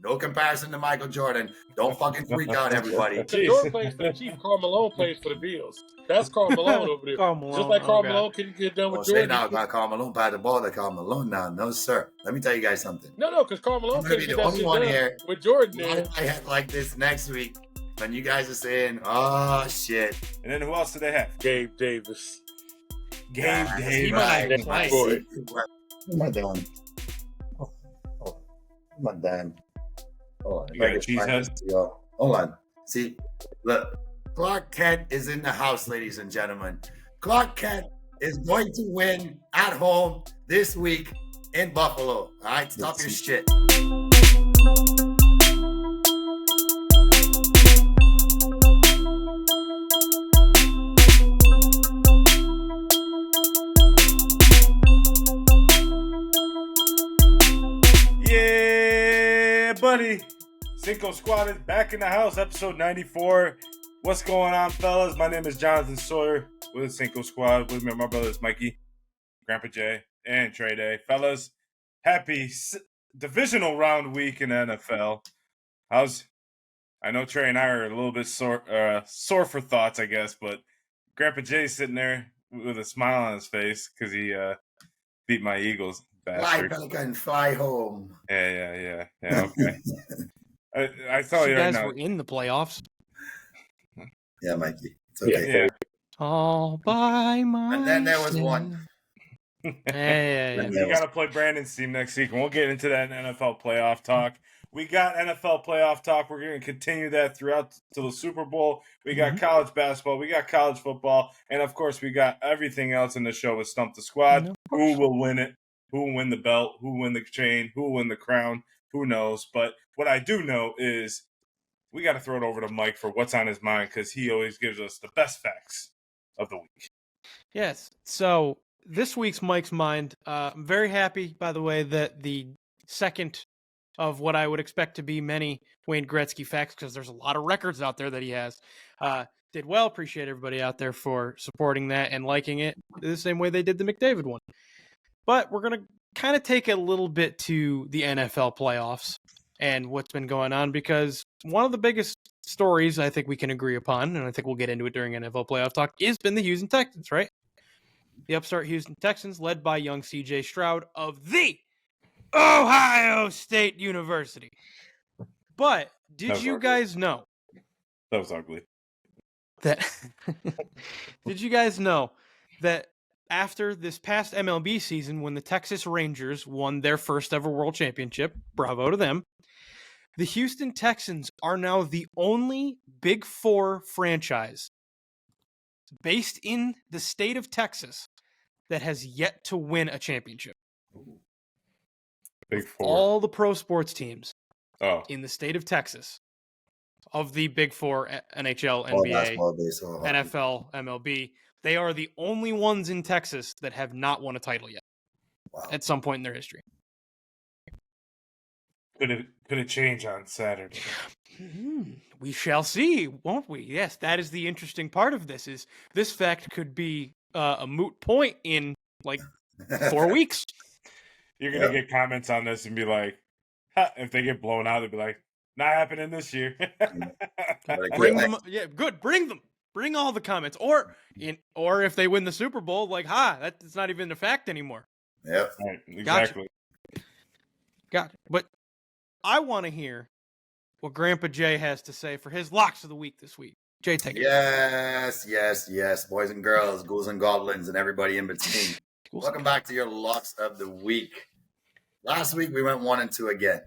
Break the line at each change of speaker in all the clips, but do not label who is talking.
No comparison to Michael Jordan. Don't fucking freak out, everybody.
Jordan plays for the Chiefs. Karl Malone plays for the Bills. That's Karl Malone over there.
Karl Malone,
Just like Karl Malone can get done with Jordan.
Don't say now, Karl Malone by the ball. That Karl Malone now. No, sir. Let me tell you guys something.
No, because Karl Malone
can get that shit done here
with Jordan there.
I had like this next week when you guys are saying, "Oh shit."
And then who else did they have?
Gabe Davis.
Gabe Davis.
He might have played.
What am I doing? Oh, I'm not done. Hold on.
You got a cheesehead?
Hold on. See, look. Clark Kent is in the house, ladies and gentlemen. Clark Kent is going to win at home this week in Buffalo. All right, stop your shit.
Yeah, buddy. Cinco Squad is back in the house, episode 94. What's going on, fellas? My name is Jonathan Sawyer with Cinco Squad. With me are my brothers Mikey, Grandpa Jay, and Trey Day. Fellas, happy divisional round week in the NFL. I know Trey and I are a little bit sore for thoughts, I guess, but Grandpa Jay's sitting there with a smile on his face because he beat my Eagles.
Fly back and fly home.
Yeah. Okay. I thought
you
right
guys
now.
were in the playoffs.
Yeah, Mikey. It's okay.
Yeah.
All by myself.
And then there was one.
Yeah.
We got to play Brandon's team next week, and we'll get into that NFL playoff talk. We got NFL playoff talk. We're going to continue that throughout to the Super Bowl. We got college basketball. We got college football. And, of course, we got everything else in the show with Stump the Squad. Who will win it? Who will win the belt? Who will win the chain? Who will win the crown? Who knows? But what I do know is we got to throw it over to Mike for what's on his mind because he always gives us the best facts of the week.
Yes. So this week's Mike's Mind, I'm very happy, by the way, that the second of what I would expect to be many Wayne Gretzky facts, because there's a lot of records out there that he has, did well. Appreciate everybody out there for supporting that and liking it the same way they did the McDavid one. But we're going to kind of take it a little bit to the NFL playoffs and what's been going on, because one of the biggest stories I think we can agree upon, and I think we'll get into it during NFL playoff talk, has been the Houston Texans, right? The upstart Houston Texans, led by young C.J. Stroud of the Ohio State University. But did you guys know?
That was ugly.
Did you guys know that after this past MLB season, when the Texas Rangers won their first ever world championship, bravo to them, the Houston Texans are now the only Big Four franchise based in the state of Texas that has yet to win a championship.
Big Four.
All the pro sports teams in the state of Texas, of the Big Four, NHL, NBA, NFL, MLB, they are the only ones in Texas that have not won a title yet at some point in their history.
Could it change on Saturday?
We shall see, won't we? Yes, that is the interesting part of this. Is this fact could be a moot point in like 4 weeks.
You're gonna get comments on this and be like, if they get blown out, they'll be like, "Not happening this year."
Bring them, yeah, good. Bring them. Bring all the comments, or if they win the Super Bowl, like, that's not even a fact anymore.
Yep,
right, exactly.
Got it. But I want to hear what Grandpa Jay has to say for his locks of the week this week. Jay, take it.
Yes, boys and girls, ghouls and goblins, and everybody in between. Welcome back to your locks of the week. Last week we went 1 and 2 again.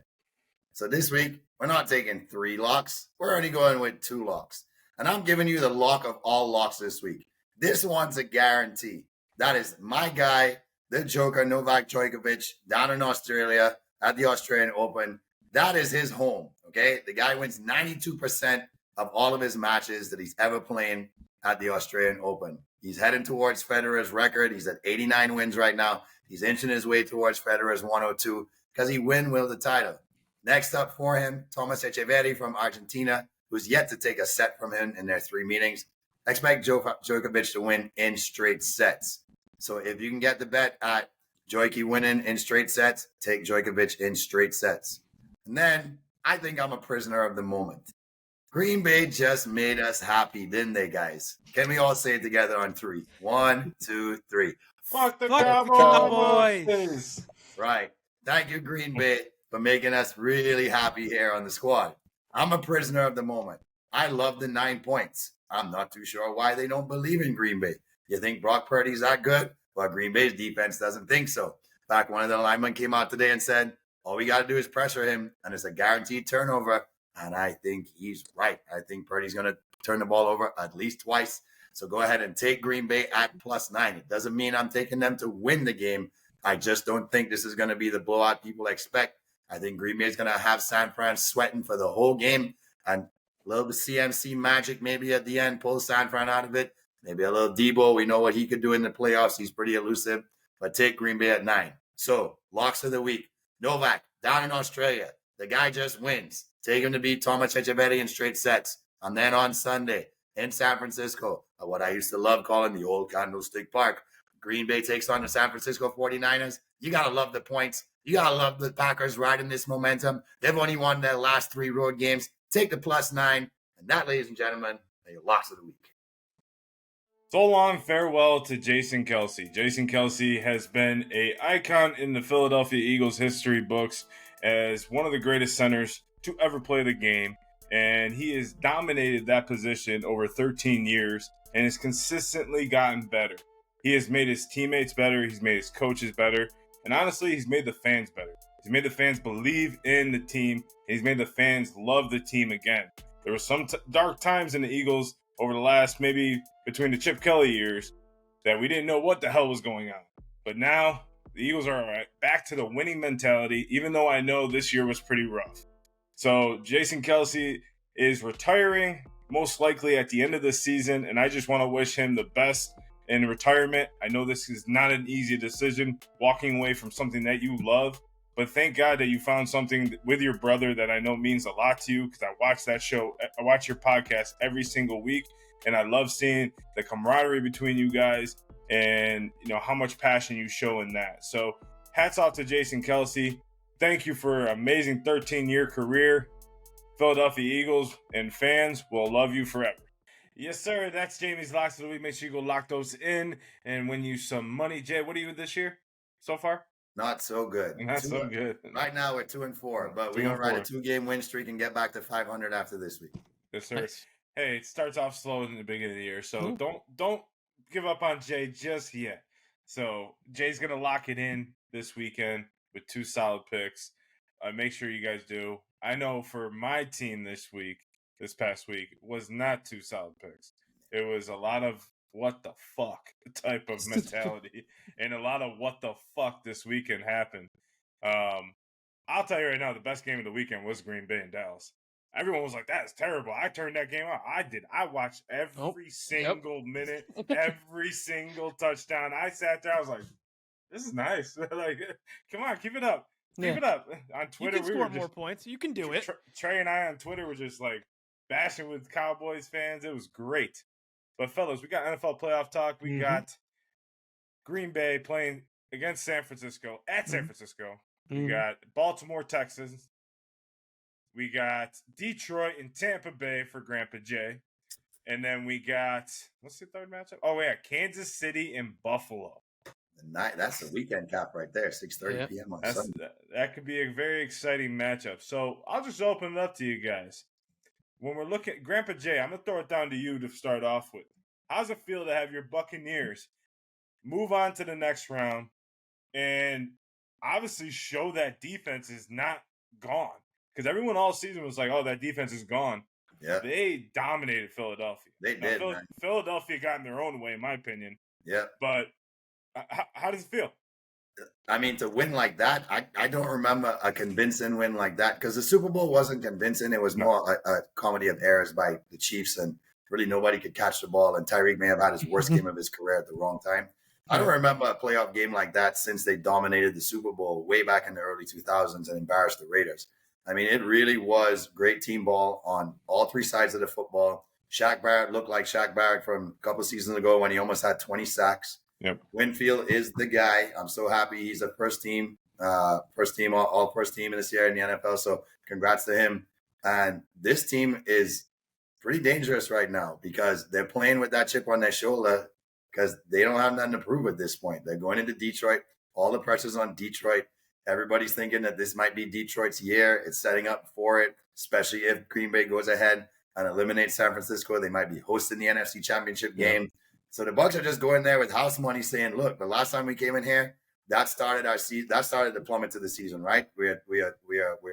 So this week we're not taking 3 locks. We're only going with 2 locks. And I'm giving you the lock of all locks this week. This one's a guarantee. That is my guy, the Joker, Novak Djokovic, down in Australia at the Australian Open. That is his home, okay? The guy wins 92% of all of his matches that he's ever played at the Australian Open. He's heading towards Federer's record. He's at 89 wins right now. He's inching his way towards Federer's 102 because he will the title. Next up for him, Thomas Echeverri from Argentina, who's yet to take a set from him in their 3 meetings. Expect Djokovic to win in straight sets. So if you can get the bet at Djokovic winning in straight sets, take Djokovic in straight sets. And then I think I'm a prisoner of the moment. Green Bay just made us happy, didn't they, guys? Can we all say it together on 3? 1, 2, 3.
Fuck the
Fuck the
Cowboys.
Cowboys.
Right. Thank you, Green Bay, for making us really happy here on the squad. I'm a prisoner of the moment. I love the 9 points. I'm not too sure why they don't believe in Green Bay. You think Brock Purdy's that good? Well, Green Bay's defense doesn't think so. In fact, one of the linemen came out today and said, all we got to do is pressure him, and it's a guaranteed turnover. And I think he's right. I think Purdy's going to turn the ball over at least twice. So go ahead and take Green Bay at +9. It doesn't mean I'm taking them to win the game. I just don't think this is going to be the blowout people expect. I think Green Bay is going to have San Fran sweating for the whole game. And a little CMC magic maybe at the end, pull San Fran out of it. Maybe a little Debo. We know what he could do in the playoffs. He's pretty elusive. But take Green Bay at 9. So, locks of the week. Novak, down in Australia. The guy just wins. Take him to beat Thomas Echeverry in straight sets. And then on Sunday in San Francisco, what I used to love calling the old Candlestick Park, Green Bay takes on the San Francisco 49ers. You got to love the points. You got to love the Packers riding this momentum. They've only won their last 3 road games. Take the +9. And that, ladies and gentlemen, are your locks of the week.
So long, farewell to Jason Kelce. Jason Kelce has been an icon in the Philadelphia Eagles history books as one of the greatest centers to ever play the game. And he has dominated that position over 13 years and has consistently gotten better. He has made his teammates better. He's made his coaches better. And honestly, he's made the fans better. He's made the fans believe in the team. And he's made the fans love the team again. There were some dark times in the Eagles over the last, maybe between the Chip Kelly years, that we didn't know what the hell was going on. But now the Eagles are back to the winning mentality, even though I know this year was pretty rough. So Jason Kelce is retiring most likely at the end of the season, and I just want to wish him the best in retirement. I know this is not an easy decision, walking away from something that you love, but thank God that you found something with your brother that I know means a lot to you, because I watch that show, I watch your podcast every single week, and I love seeing the camaraderie between you guys and how much passion you show in that. So hats off to Jason Kelce. Thank you for an amazing 13-year career. Philadelphia Eagles and fans will love you forever. Yes, sir. That's Jamie's Locks of the Week. Make sure you go lock those in and win you some money. Jay, what are you this year so far?
Not so good.
Not so good.
Right now we're 2-4, but we're gonna ride a 2-game win streak and get back to 500 after this week.
Yes, sir.
Nice.
Hey, it starts off slow in the beginning of the year, so don't give up on Jay just yet. So Jay's gonna lock it in this weekend with 2 solid picks. Make sure you guys do. I know for my team this past week, was not 2 solid picks. It was a lot of what the fuck type of mentality and a lot of what the fuck this weekend happened. I'll tell you right now, the best game of the weekend was Green Bay and Dallas. Everyone was like, that is terrible. I turned that game out. I did. I watched every single minute, every single touchdown. I sat there. I was like, this is nice. Like, come on, keep it up. Keep it up. On Twitter,
you can score more points. You can do it.
Trey and I on Twitter were just like bashing with Cowboys fans. It was great. But fellas, we got NFL playoff talk. We got Green Bay playing against San Francisco at San Francisco. We got Baltimore, Texans. We got Detroit and Tampa Bay for Grandpa J. And then we got, what's the third matchup? Oh, yeah, Kansas City and Buffalo.
That's the weekend cap right there, 6:30 p.m. on Sunday.
That could be a very exciting matchup. So I'll just open it up to you guys. When we're looking at Grandpa J, I'm going to throw it down to you to start off with. How's it feel to have your Buccaneers move on to the next round and obviously show that defense is not gone? Because everyone all season was like, oh, that defense is gone.
Yeah.
They dominated Philadelphia.
They did,
Philadelphia got in their own way, in my opinion.
Yeah.
But how does it feel?
I mean, to win like that, I don't remember a convincing win like that, because the Super Bowl wasn't convincing. It was more a comedy of errors by the Chiefs, and really nobody could catch the ball, and Tyreek may have had his worst game of his career at the wrong time. I don't remember a playoff game like that since they dominated the Super Bowl way back in the early 2000s and embarrassed the Raiders. I mean, it really was great team ball on all 3 sides of the football. Shaq Barrett looked like Shaq Barrett from a couple seasons ago when he almost had 20 sacks.
Yep.
Winfield is the guy. I'm so happy he's a first team first team, all first team in this year in the NFL. So congrats to him. And this team is pretty dangerous right now because they're playing with that chip on their shoulder because they don't have nothing to prove at this point. They're going into Detroit. All the pressure's on Detroit. Everybody's thinking that this might be Detroit's year. It's setting up for it, especially if Green Bay goes ahead and eliminates San Francisco. They might be hosting the NFC Championship game. So the Bucs are just going there with house money saying, look, the last time we came in here, that started our season. That started the plummet to the season, right? We are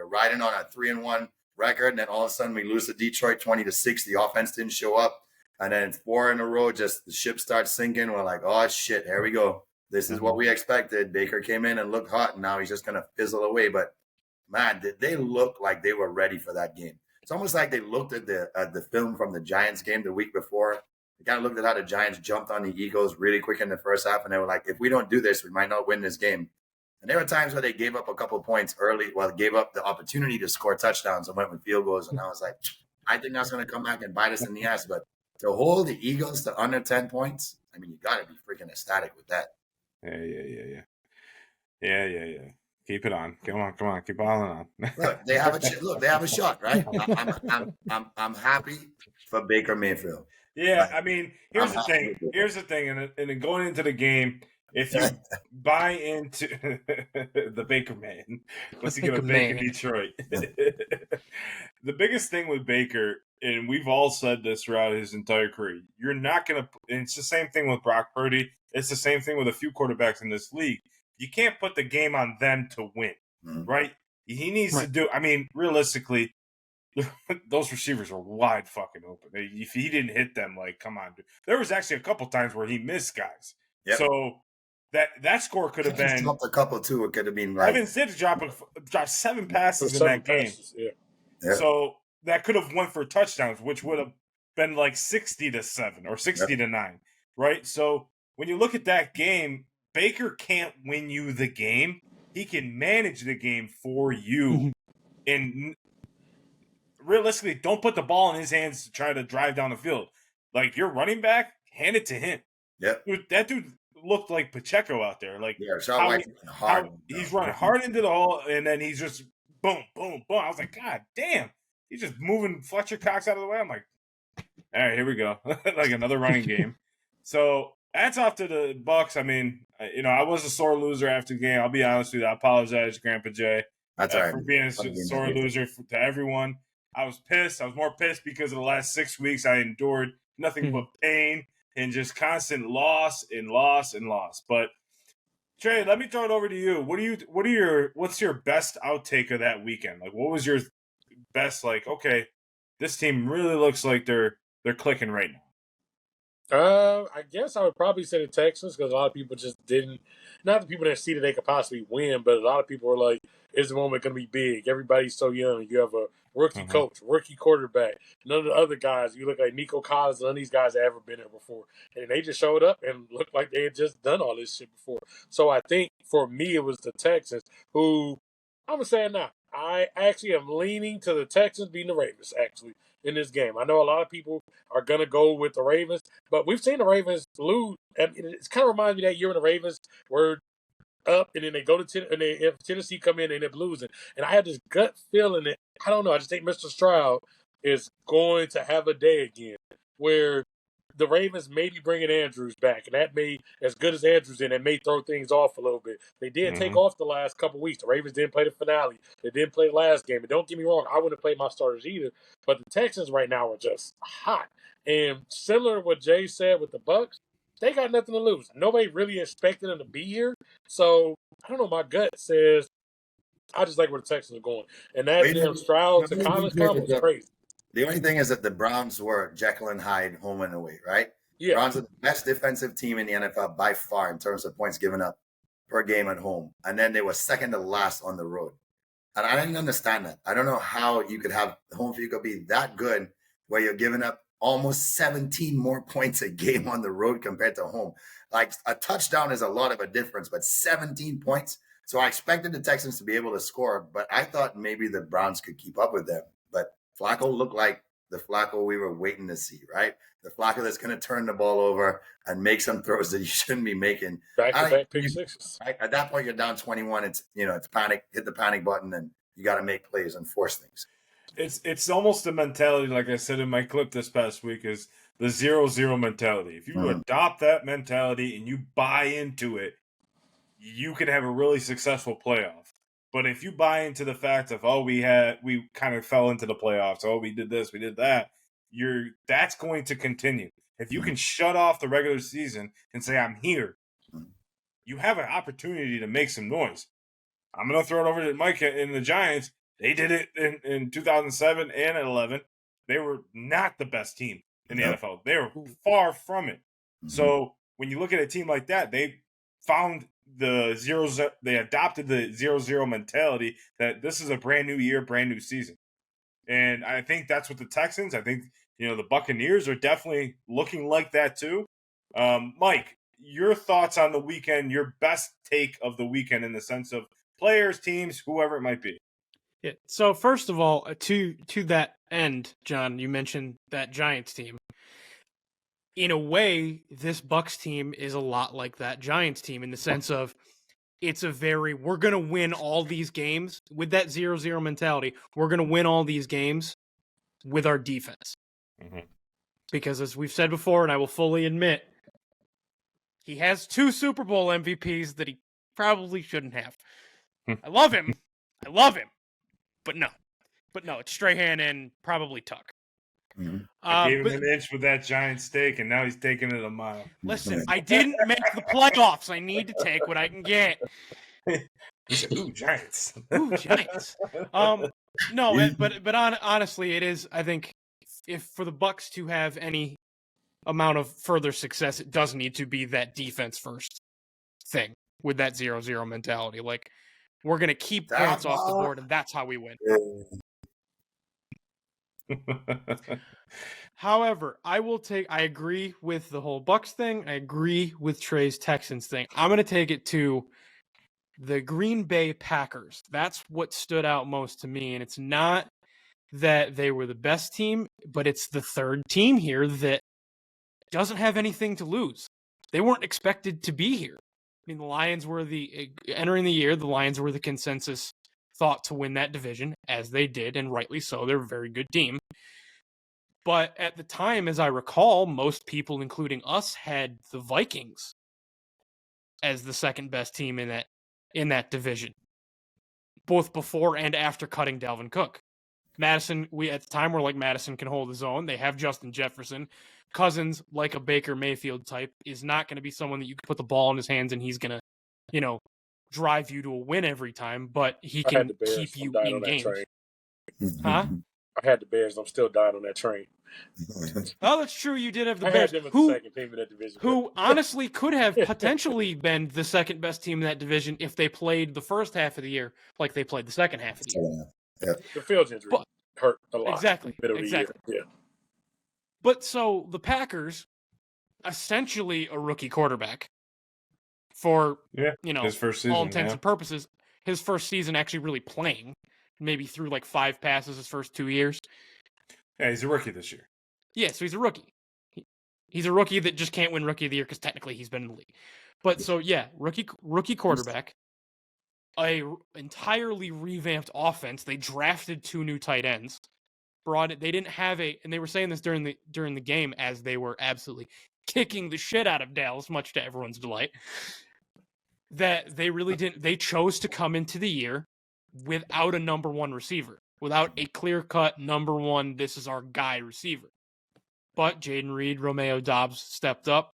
riding on a 3-1 record, and then all of a sudden we lose to Detroit 20-6. The offense didn't show up, and then 4 in a row. Just the ship starts sinking. We're like, oh shit, here we go. This is what we expected. Baker came in and looked hot, and now he's just gonna fizzle away. But man, did they look like they were ready for that game? It's almost like they looked at the film from the Giants game the week before. They kind of looked at how the Giants jumped on the Eagles really quick in the first half, and they were like, if we don't do this, we might not win this game. And there were times where they gave up a couple of points early, gave up the opportunity to score touchdowns and went with field goals. And I was like, I think that's going to come back and bite us in the ass. But to hold the Eagles to under 10 points, I mean, you got to be freaking ecstatic with that.
Yeah. Keep it on. Come on. Keep on.
Look, they have a shot, right? I'm happy for Baker Mayfield.
Yeah, I mean, here's the thing, and then going into the game, if you buy into the Baker man, what's he going to bake in Detroit? The biggest thing with Baker, and we've all said this throughout his entire career, you're not going to, and it's the same thing with Brock Purdy, it's the same thing with a few quarterbacks in this league. You can't put the game on them to win, right? He needs to do, I mean, realistically, those receivers are wide fucking open. If he didn't hit them, like, come on, dude. There was actually a couple times where he missed guys. Yep. So that score could have been
dropped a couple too. It could have been like
Evans did drop 7 passes in that game. Yeah. So that could have went for touchdowns, which would have been like 60-7 or 60-9, right? So when you look at that game, Baker can't win you the game. He can manage the game for you. And realistically, don't put the ball in his hands to try to drive down the field. Like, your running back, hand it to him.
Yep.
Dude, that dude looked like Pacheco out there. Like, he's running hard into the hole, and then he's just boom, boom, boom. I was like, God damn. He's just moving Fletcher Cox out of the way. I'm like, all right, here we go. Like another running game. So hats off to the Bucs. I mean, I was a sore loser after the game. I'll be honest with you. I apologize, Grandpa Jay, for being a sore loser to everyone. I was pissed. I was more pissed because of the last 6 weeks I endured nothing but pain and just constant loss and loss and loss. But Trey, let me throw it over to you. What's your best outtake of that weekend? Like, what was your best, like, okay, this team really looks like they're clicking right now?
I guess I would probably say the Texans because a lot of people just didn't. Not the people that see that they could possibly win, but a lot of people are like, "Is the moment going to be big?" Everybody's so young. You have a rookie coach, rookie quarterback. None of the other guys. You look like Nico Collins. None of these guys have ever been there before, and they just showed up and looked like they had just done all this shit before. So I think for me, it was the Texans who I'm gonna say it now. I actually am leaning to the Texans beating the Ravens. Actually, in this game, I know a lot of people are gonna go with the Ravens, but we've seen the Ravens lose. And it kind of reminds me that year when the Ravens were up, and then they go to and they have Tennessee come in and end up losing. And I had this gut feeling that I don't know. I just think Mr. Stroud is going to have a day again where the Ravens may be bringing Andrews back, and that may, as good as Andrews in, it may throw things off a little bit. They did take off the last couple weeks. The Ravens didn't play the finale. They didn't play the last game. And don't get me wrong, I wouldn't have played my starters either. But the Texans right now are just hot. And similar to what Jay said with the Bucs, they got nothing to lose. Nobody really expected them to be here. So, I don't know, my gut says I just like where the Texans are going. And that Stroud to Collins combo is crazy.
The only thing is that the Browns were Jekyll and Hyde home and away, right? Yeah. Browns are the best defensive team in the NFL by far in terms of points given up per game at home. And then they were second to last on the road. And I didn't understand that. I don't know how you could have home field be that good where you're giving up almost 17 more points a game on the road compared to home. Like, a touchdown is a lot of a difference, but 17 points. So I expected the Texans to be able to score, but I thought maybe the Browns could keep up with them. But Flacco looked like the Flacco we were waiting to see, right? The Flacco that's going to turn the ball over and make some throws that you shouldn't be making.
Back-to-back pick sixes.
Right? At that point, you're down 21. It's panic. Hit the panic button, and you got to make plays and force things.
It's almost the mentality, like I said in my clip this past week, is the 0-0 mentality. If you adopt that mentality and you buy into it, you can have a really successful playoff. But if you buy into the fact of, we kind of fell into the playoffs, we did this, we did that, that's going to continue. If you can shut off the regular season and say, I'm here, you have an opportunity to make some noise. I'm going to throw it over to Mike in the Giants. They did it in 2007 and 11. They were not the best team in the NFL. They were far from it. So when you look at a team like that, they found the zeros. They adopted the 0-0 mentality that this is a brand new year, brand new season. And I think that's what the Texans, I think, the Buccaneers are definitely looking like that too. Mike, your thoughts on the weekend, your best take of the weekend in the sense of players, teams, whoever it might be.
Yeah. So first of all, to that end, John, you mentioned that Giants team. In a way, this Bucs team is a lot like that Giants team in the sense of we're going to win all these games with that 0-0 mentality. We're going to win all these games with our defense. Mm-hmm. Because as we've said before, and I will fully admit, he has 2 Super Bowl MVPs that he probably shouldn't have. I love him. But no, it's Strahan and probably Tuck.
Mm-hmm. I gave him an inch with that giant steak, and now he's taking it a mile.
Listen, I didn't make the playoffs. I need to take what I can get.
He said, "Ooh, Giants!
Ooh, Giants!" No, but honestly, it is. I think if for the Bucs to have any amount of further success, it does need to be that defense first thing with that 0-0 mentality. Like, we're going to keep points off the board, and that's how we win. However, I agree with the whole Bucs thing. I agree with Trey's Texans thing. I'm going to take it to the Green Bay Packers. That's what stood out most to me, and it's not that they were the best team, but it's the third team here that doesn't have anything to lose. They weren't expected to be here. I mean, the Lions were entering the year, the Lions were the consensus thought to win that division, as they did, and rightly so. They're a very good team. But at the time, as I recall, most people, including us, had the Vikings as the second best team in that division, both before and after cutting Dalvin Cook. Madison, at the time, we're like, Madison can hold his own. They have Justin Jefferson. Cousins, like a Baker Mayfield type, is not going to be someone that you can put the ball in his hands and he's going to, drive you to a win every time, but he can keep you in games. Huh?
I had the Bears. I'm still dying on that train.
Oh, that's true. You did have the Bears, who honestly could have potentially been the second best team in that division if they played the first half of the year like they played the second half of the year.
Yeah.
The Fields injury hurt a lot.
Exactly.
Yeah.
But so the Packers, essentially a rookie quarterback for
his first season,
all intents and purposes. His first season actually really playing. Maybe threw like 5 passes his first 2 years.
Yeah, he's a rookie this year.
Yeah, so he's a rookie. He's a rookie that just can't win Rookie of the Year because technically he's been in the league. But so yeah, rookie quarterback, a entirely revamped offense. They drafted 2 new tight ends. They didn't have and they were saying this during the game as they were absolutely kicking the shit out of Dallas, much to everyone's delight. That they really didn't. They chose to come into the year without a number 1 receiver, without a clear-cut number 1, this is our guy receiver. But Jaden Reed, Romeo Doubs stepped up.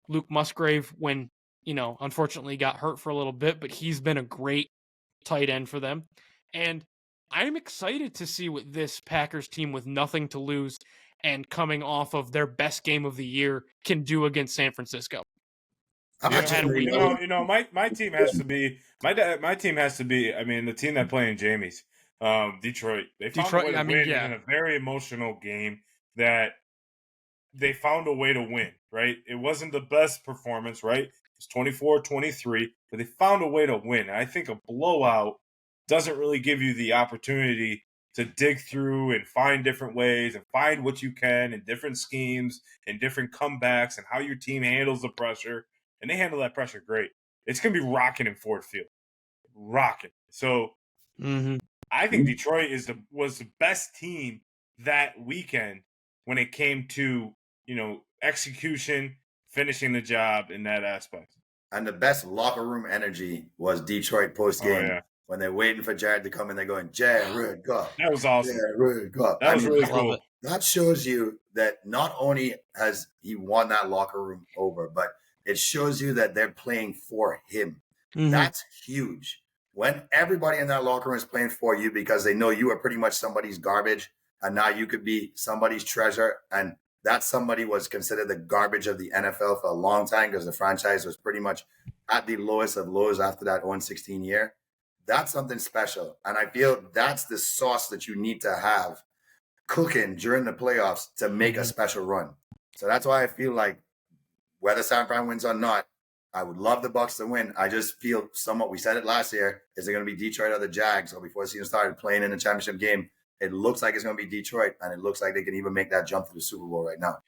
Luke Musgrave, when, unfortunately got hurt for a little bit, but he's been a great tight end for them. And I'm excited to see what this Packers team with nothing to lose and coming off of their best game of the year can do against San Francisco.
My team has to be. My team has to be. I mean, the team that playing Jamie's, Detroit. They found a way to win in a very emotional game. That they found a way to win. Right, it wasn't the best performance. Right, it's 24-23, but they found a way to win. And I think a blowout doesn't really give you the opportunity to dig through and find different ways and find what you can and different schemes and different comebacks and how your team handles the pressure. And they handle that pressure great. It's going to be rocking in Ford Field. Rocking. So I think Detroit was the best team that weekend when it came to, execution, finishing the job in that aspect.
And the best locker room energy was Detroit post-game. When they're waiting for Jared to come in, they're going, Jared, go.
That was awesome.
Jared, go.
That was really cool.
That shows you that not only has he won that locker room over, but it shows you that they're playing for him. That's huge. When everybody in that locker room is playing for you because they know you are pretty much somebody's garbage, and now you could be somebody's treasure, and that somebody was considered the garbage of the NFL for a long time because the franchise was pretty much at the lowest of lows after that 1-16 year. That's something special. And I feel that's the sauce that you need to have cooking during the playoffs to make a special run. So that's why I feel like whether San Fran wins or not, I would love the Bucs to win. I just feel somewhat, we said it last year, is it going to be Detroit or the Jags? So before the season started playing in the championship game, it looks like it's going to be Detroit, and it looks like they can even make that jump to the Super Bowl right now.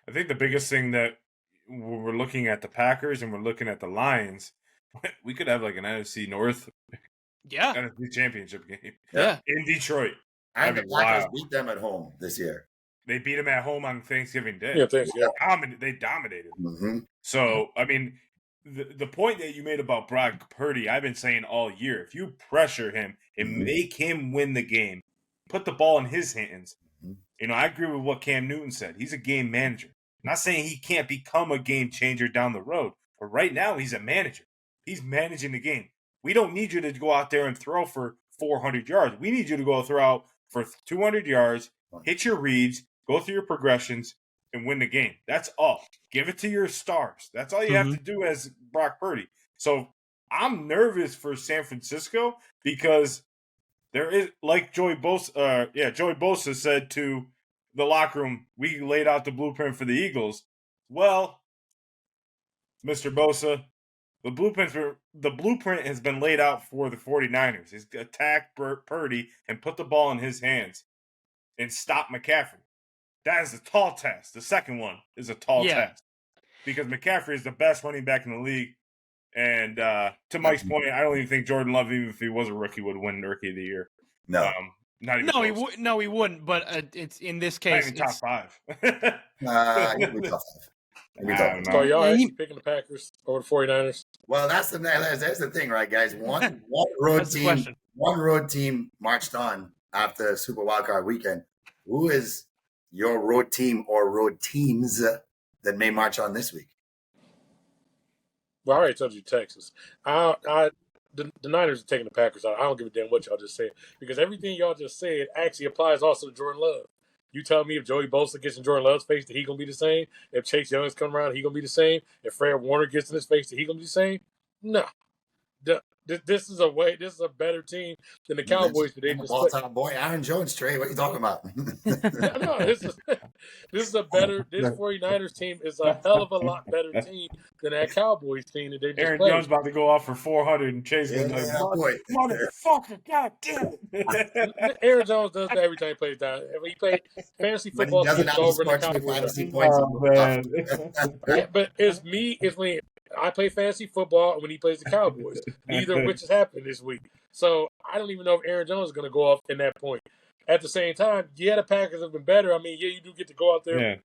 I think the biggest thing that we're looking at the Packers and we're looking at the Lions, we could have like an NFC North NFC championship game in Detroit.
And the Packers beat them at home this year.
They beat them at home on Thanksgiving Day.
Yeah, Thanksgiving.
They dominated. So, I mean, the point that you made about Brock Purdy, I've been saying all year, if you pressure him and make him win the game, put the ball in his hands. I agree with what Cam Newton said. He's a game manager. I'm not saying he can't become a game changer down the road, but right now he's a manager. He's managing the game. We don't need you to go out there and throw for 400 yards. We need you to go throw out for 200 yards, hit your reads, go through your progressions, and win the game. That's all. Give it to your stars. That's all you have to do as Brock Purdy. So I'm nervous for San Francisco because there is, like Joey Bosa said to the locker room, we laid out the blueprint for the Eagles. Well, Mr. Bosa, the blueprint has been laid out for the 49ers. He's attack Purdy and put the ball in his hands and stop McCaffrey. That is a tall task. The second one is a tall task because McCaffrey is the best running back in the league. And to Mike's point, I don't even think Jordan Love, even if he was a rookie, would win Rookie of the Year.
No,
not even
he wouldn't. But it's in this case,
not even top five.
He'd be top five.
So y'all actually picking the Packers over the 49ers?
Well, that's the thing, right, guys? One road team marched on after Super Wildcard Weekend. Who is your road team or road teams that may march on this week?
Well, I already told you Texas. The Niners are taking the Packers out. I don't give a damn what y'all just said because everything y'all just said actually applies also to Jordan Love. You tell me if Joey Bosa gets in Jordan Love's face that he gonna be the same. If Chase Young's come around, he gonna be the same. If Fran Warner gets in his face that he gonna be the same. No. This is a better team than the Cowboys today.
All-time boy, Aaron Jones trade. What are you talking about?
No, this is a better. This 49ers team is a hell of a lot better team than that Cowboys team that they just
Aaron
played.
Jones about to go off for 400 and Chase motherfucker, god damn it.
Aaron Jones does that every time he plays down. He played fantasy football.
But he doesn't have the points.
But it's when I play fantasy football and when he plays the Cowboys. Neither of which has happened this week. So I don't even know if Aaron Jones is going to go off in that point. At the same time, the Packers have been better. I mean, you do get to go out there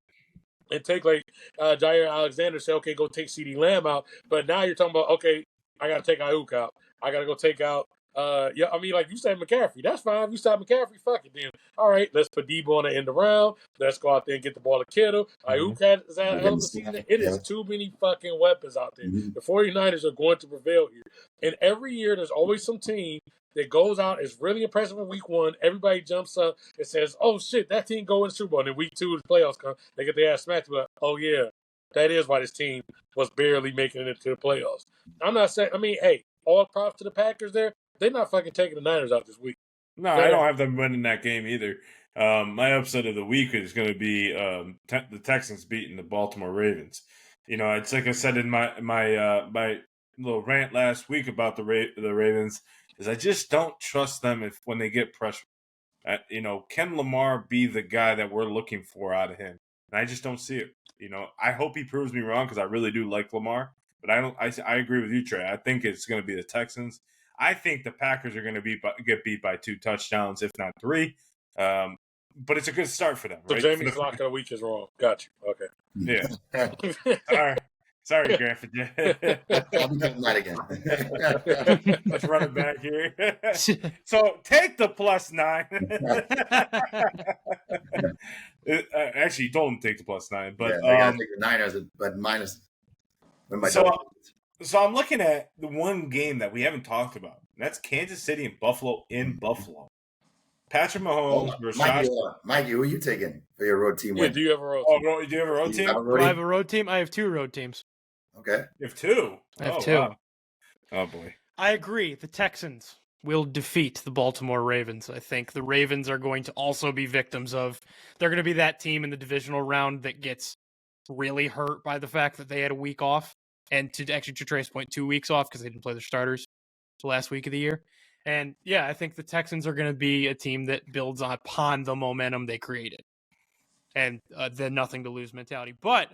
and take like Jair Alexander, say, okay, go take CeeDee Lamb out. But now you're talking about, okay, I got to take Ayuk out. I got to go take out like you said, McCaffrey. That's fine. If you stop McCaffrey, fuck it then. All right, let's put Debo on the end around. Let's go out there and get the ball to Kittle. Ayuk has a hell of a season. It is too many fucking weapons out there. The 49ers are going to prevail here. And every year, there's always some team that goes out, is really impressive in week one. Everybody jumps up and says, oh, shit, that team go in the Super Bowl. And then week two, the playoffs come. They get their ass smacked. But, oh, yeah, that is why this team was barely making it into the playoffs. I'm not saying, hey, all props to the Packers there. They're not fucking taking the Niners out this week.
No, I don't have them winning that game either. My upset of the week is going to be the Texans beating the Baltimore Ravens. It's like I said in my little rant last week about the Ravens, is I just don't trust them when they get pressure. Can Lamar be the guy that we're looking for out of him? And I just don't see it. I hope he proves me wrong because I really do like Lamar. But I agree with you, Trey. I think it's going to be the Texans. I think the Packers are going to get beat by 2 touchdowns, if not 3. But it's a good start for them.
So
right?
Jamie's lock of the week is wrong. Got you. Okay.
Yeah. Sorry, Grandpa J.
I'll be cutting that again.
Let's run it back here. So take the +9. Actually, you told him to take the +9, but
they gotta take the Niners, but minus.
So I'm looking at the one game that we haven't talked about. And that's Kansas City and Buffalo in Buffalo. Patrick Mahomes versus
Mikey, who are you taking for your road team?
Yeah, do you have a road team?
Do you have a road team?
I have a road team. I have 2 road teams.
Okay.
You have 2?
I have 2.
Wow. Oh, boy.
I agree. The Texans will defeat the Baltimore Ravens. I think the Ravens are going to also be victims of... They're going to be that team in the divisional round that gets really hurt by the fact that they had a week off. And to Trey's point, 2 weeks off because they didn't play their starters the last week of the year. And yeah, I think the Texans are going to be a team that builds upon the momentum they created and the nothing to lose mentality. But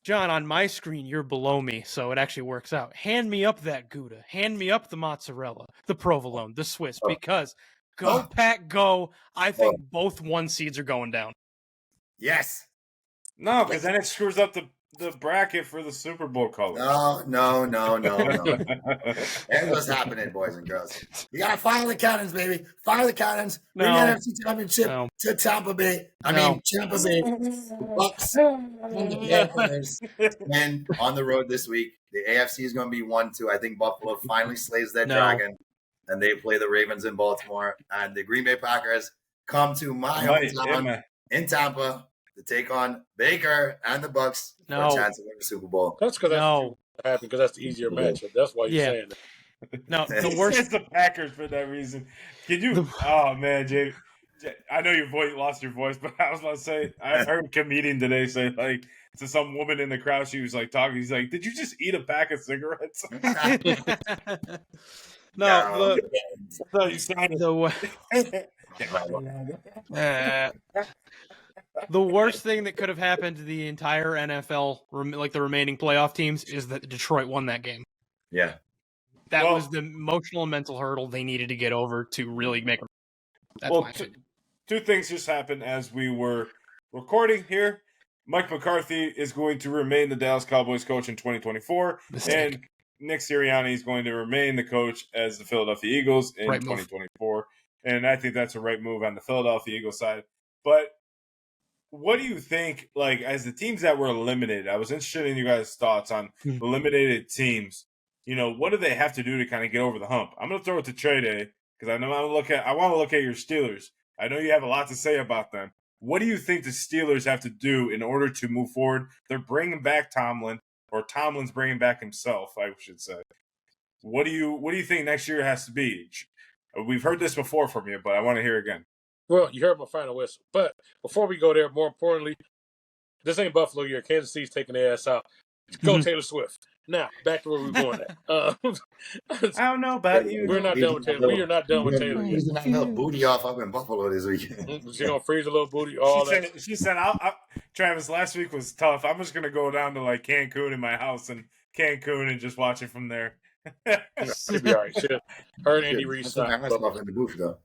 John, on my screen, you're below me, so it actually works out. Hand me up that Gouda. Hand me up the mozzarella, the provolone, the Swiss, because go Pack, go. I think both 1 seeds are going down.
Yes.
No, because then it screws up the bracket for the Super Bowl colors.
No. That's what's happening, boys and girls. You gotta fire the cannons, baby. Fire the cannons. Bring the NFC Championship to Tampa Bay. Tampa Bay. The Bucks and the Panthers. And on the road this week, the AFC is going to be 1-2. I think Buffalo finally slays their dragon, and they play the Ravens in Baltimore. And the Green Bay Packers come to my hometown in Tampa to take on Baker and the Bucks for a chance to win the Super Bowl.
That's because that's the easier matchup. That's why you're saying that.
No, the worst is
the Packers for that reason. Can you? Oh man, Jay, I know your voice lost your voice, but I was about to say I heard a comedian today say to some woman in the crowd, she was talking. He's like, "Did you just eat a pack of cigarettes?"
The worst thing that could have happened to the entire NFL, the remaining playoff teams, is that Detroit won that game.
Yeah.
That was the emotional and mental hurdle they needed to get over to really make them. That's
two things just happened as we were recording here. Mike McCarthy is going to remain the Dallas Cowboys coach in 2024. And Nick Sirianni is going to remain the coach as the Philadelphia Eagles in 2024. And I think that's a right move on the Philadelphia Eagles side. But what do you think, as the teams that were eliminated, I was interested in you guys' thoughts on eliminated teams. What do they have to do to kind of get over the hump? I'm going to throw it to Trey Day because I want to look at your Steelers. I know you have a lot to say about them. What do you think the Steelers have to do in order to move forward? They're bringing back Tomlin, or Tomlin's bringing back himself, I should say. What do you think next year has to be? We've heard this before from you, but I want to hear it again.
Well, you heard my final whistle. But before we go there, more importantly, this ain't Buffalo year. Kansas City's taking their ass out. Go Taylor Swift. Now, back to where we're going at.
I don't know about you.
We're not done with Taylor. We are not done with Taylor.
He's going to have booty off up in Buffalo this weekend.
She's going to freeze a little booty.
She said, Travis, last week was tough. I'm just going to go down to Cancun in my house and Cancun and just watch it from there.
She'll be all right. Her and Andy Reid signed.
In the booth, though.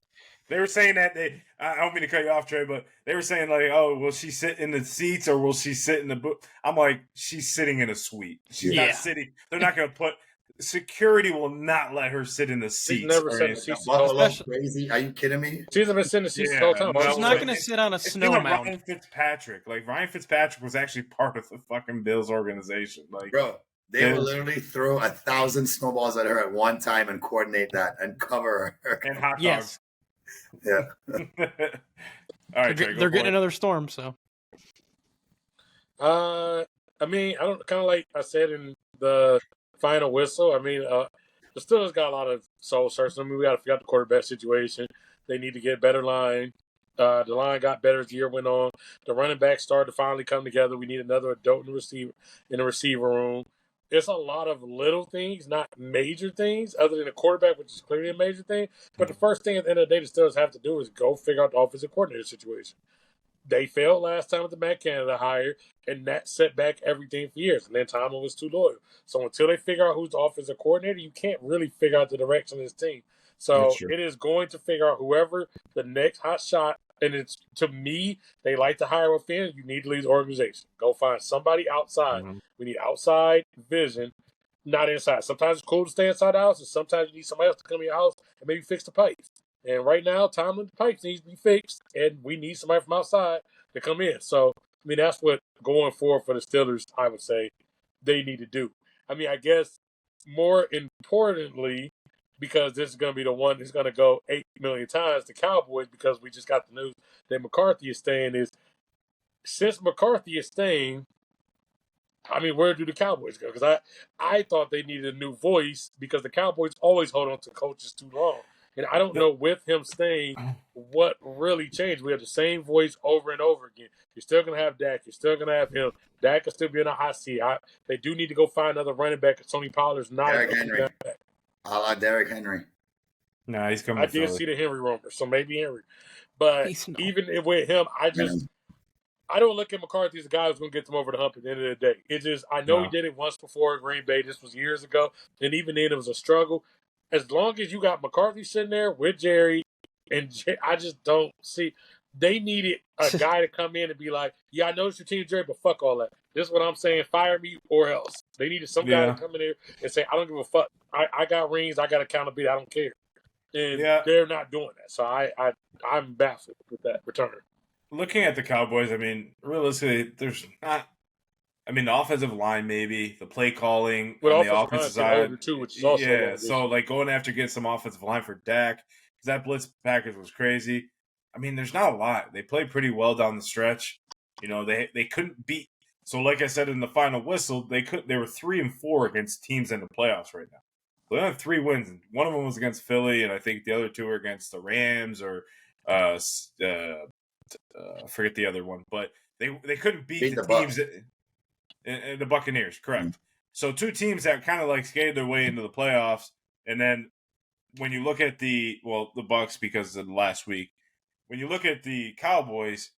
They were saying that I don't mean to cut you off, Trey, but they were saying will she sit in the seats or will she sit in the booth? I'm like, she's sitting in a suite. She's not sitting. They're not going to put security will not let her sit in the seats.
She's never sat in the seats.
Crazy? Are you kidding me?
She's never sitting in the seats the whole time.
She's not going to sit on a snow mound.
Ryan Fitzpatrick. Ryan Fitzpatrick was actually part of the fucking Bills organization.
Bro. They will literally throw 1,000 snowballs at her at one time and coordinate that and cover her.
And hot dogs.
Yes.
Yeah.
All right, Trey,
they're getting another storm, so.
I don't kind of like I said in the final whistle. The Steelers got a lot of soul searching. We got to figure out the quarterback situation. They need to get better line. The line got better as the year went on. The running back started to finally come together. We need another adult in the receiver room. it's a lot of little things, not major things, other than the quarterback, which is clearly a major thing. But the first thing at the end of the day the Steelers have to do is go figure out the offensive coordinator situation. They failed last time with the Matt Canada hire, and that set back everything for years. And then Tomlin was too loyal. So until they figure out who's the offensive coordinator, you can't really figure out the direction of this team. So it is going to figure out whoever the next hot shot. And it's, to me, they like to hire within. You need to leave the organization. Go find somebody outside.
Mm-hmm.
We need outside vision, not inside. Sometimes it's cool to stay inside the house, and sometimes you need somebody else to come in your house and maybe fix the pipes. And right now, Tomlin, the pipes needs to be fixed, and we need somebody from outside to come in. So, I mean, that's what going forward for the Steelers, I would say, they need to do. I mean, I guess more importantly, because this is going to be the one that's going to go 8 million times, the Cowboys, because we just got the news that McCarthy is staying, is since McCarthy is staying, I mean, where do the Cowboys go? Because I thought they needed a new voice because the Cowboys always hold on to coaches too long. And I don't know, with him staying, what really changed. We have the same voice over and over again. You're still going to have Dak. You're still going to have him. Dak can still be in a hot seat. They do need to go find another running back because Tony Pollard's not
Derrick
a
Henry.
running back.
I like Derrick Henry.
No, he's coming.
I did see the Henry rumor, so maybe Henry. But even with him, I don't look at McCarthy as a guy who's going to get them over the hump at the end of the day. It just, I know he did it once before in Green Bay. This was years ago. And even then, it was a struggle. As long as you got McCarthy sitting there with Jerry, I just don't see. They needed a guy to come in and be like, yeah, I noticed your team, Jerry, but fuck all that. This is what I'm saying. Fire me or else. They needed some guy to come in there and say, I don't give a fuck. I got rings. I got accountability. I don't care. And they're not doing that. So I'm baffled with that return.
Looking at the Cowboys, I mean, realistically, there's not. I mean, the offensive line, maybe the play calling on the offensive side,
too, which is also
so like going after getting some offensive line for Dak, because that blitz package was crazy. I mean, there's not a lot. They played pretty well down the stretch. You know, they couldn't beat. So, like I said in the final whistle, they were 3-4 against teams in the playoffs right now. So they have 3 wins, and one of them was against Philly, and I think the other 2 were against the Rams or I forget the other one, but they couldn't beat the teams. And the Buccaneers, correct. Mm-hmm. So 2 teams that kind of like skated their way into the playoffs. And then when you look at the Bucs, because of the last week, when you look at the Cowboys,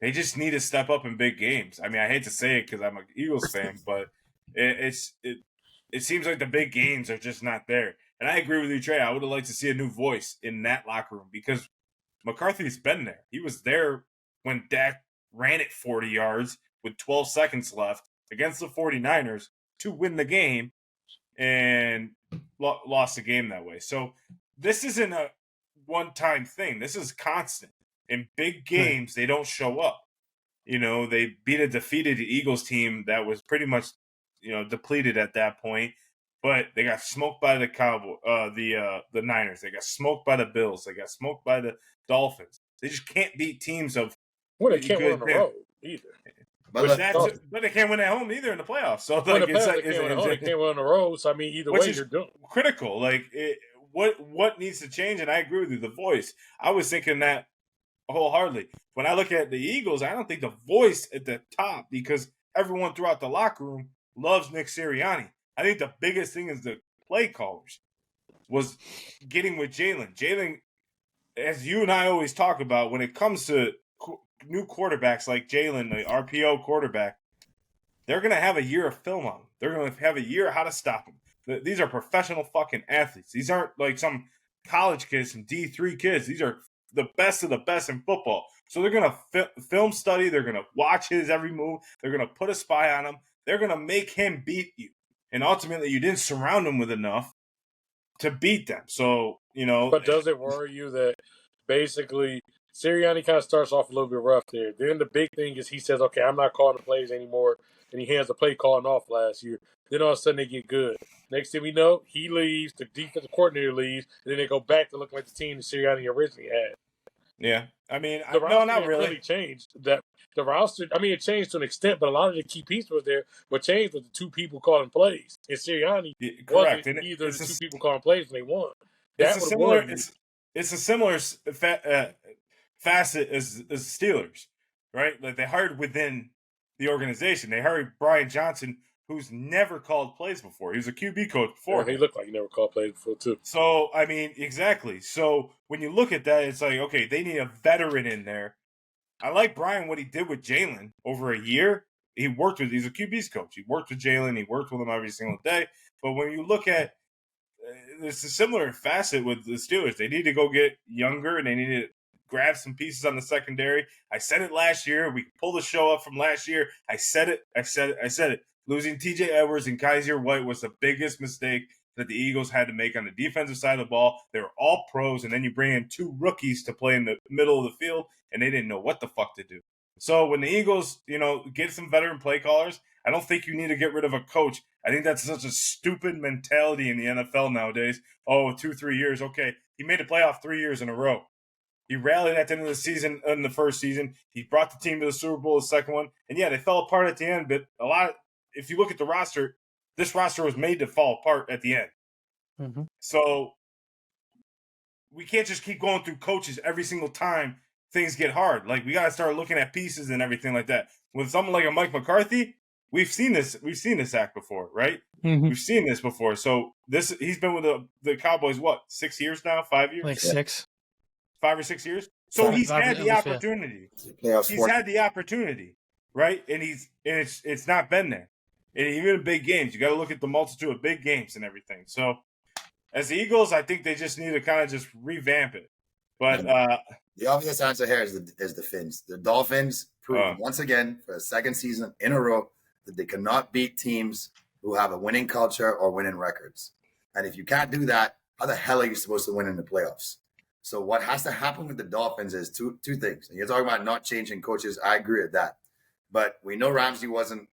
they just need to step up in big games. I mean, I hate to say it because I'm an Eagles fan, but it seems like the big games are just not there. And I agree with you, Trey. I would have liked to see a new voice in that locker room because McCarthy's been there. He was there when Dak ran it 40 yards with 12 seconds left against the 49ers to win the game and lost the game that way. So this isn't a one-time thing. This is constant. In big games, they don't show up. You know, they beat a defeated Eagles team that was pretty much, depleted at that point. But they got smoked by the the Niners. They got smoked by the Bills. They got smoked by the Dolphins. They just can't beat teams of.
Well, they can't win on the road either.
But they can't win at home either in the playoffs. So
they can't win on the road. So I mean, either way, you're doing
critical. Like what needs to change? And I agree with you. The voice. I was thinking that wholeheartedly. When I look at the Eagles, I don't think the voice at the top because everyone throughout the locker room loves Nick Sirianni. I think the biggest thing is the play callers was getting with Jalen. Jalen, as you and I always talk about, when it comes to new quarterbacks like Jalen, the RPO quarterback, they're going to have a year of film on them. They're going to have a year of how to stop them. These are professional fucking athletes. These aren't like some college kids, some D3 kids. These are the best of the best in football. So they're going to film study. They're going to watch his every move. They're going to put a spy on him. They're going to make him beat you. And ultimately, you didn't surround him with enough to beat them. So,
But does it worry you that basically Sirianni kind of starts off a little bit rough there? Then the big thing is he says, okay, I'm not calling the plays anymore. And he hands the play calling off last year. Then all of a sudden they get good. Next thing we know, he leaves, the defensive coordinator leaves, and then they go back to look like the team that Sirianni originally had.
Yeah. I mean,
no,
not really.
Changed. The roster, I mean, it changed to an extent, but a lot of the key pieces was there. What changed was the 2 people calling plays. And Sirianni
correct.
wasn't either the 2 people calling plays and they won.
It's a similar facet as Steelers, right? Like they hired within the organization. They hired Brian Johnson, who's never called plays before. He was a QB coach before.
Yeah, he looked like he never called plays before, too.
So, I mean, exactly. So, when you look at that, it's like, okay, they need a veteran in there. I like Brian, what he did with Jalen over a year. He's a QB's coach. He worked with Jalen. He worked with him every single day. But when you look at, it's a similar facet with the Steelers. They need to go get younger, and they need to grab some pieces on the secondary. I said it last year. We pulled the show up from last year. I said it. Losing TJ Edwards and Kaiser White was the biggest mistake that the Eagles had to make on the defensive side of the ball. They were all pros, and then you bring in 2 rookies to play in the middle of the field, and they didn't know what the fuck to do. So when the Eagles, get some veteran play callers, I don't think you need to get rid of a coach. I think that's such a stupid mentality in the NFL nowadays. Oh, 2-3 years. Okay, he made the playoff 3 years in a row. He rallied at the end of the season, in the first season. He brought the team to the Super Bowl, the second one. And yeah, they fell apart at the end, but if you look at the roster, this roster was made to fall apart at the end.
Mm-hmm.
So we can't just keep going through coaches every single time things get hard. Like, we got to start looking at pieces and everything like that. With someone like a Mike McCarthy, we've seen this act before, right?
Mm-hmm.
We've seen this before. So he's been with the Cowboys, 6 years now? 5 years?
Like 6.
5 or 6 years? So he's had the opportunity. He's had the opportunity, right? And it's not been there. And even in big games, you got to look at the multitude of big games and everything. So as the Eagles, I think they just need to kind of just revamp it. But
the obvious answer here is the Fins. The Dolphins proved once again for a second season in a row that they cannot beat teams who have a winning culture or winning records. And if you can't do that, how the hell are you supposed to win in the playoffs? So what has to happen with the Dolphins is two things. And you're talking about not changing coaches. I agree with that. But we know Ramsey wasn't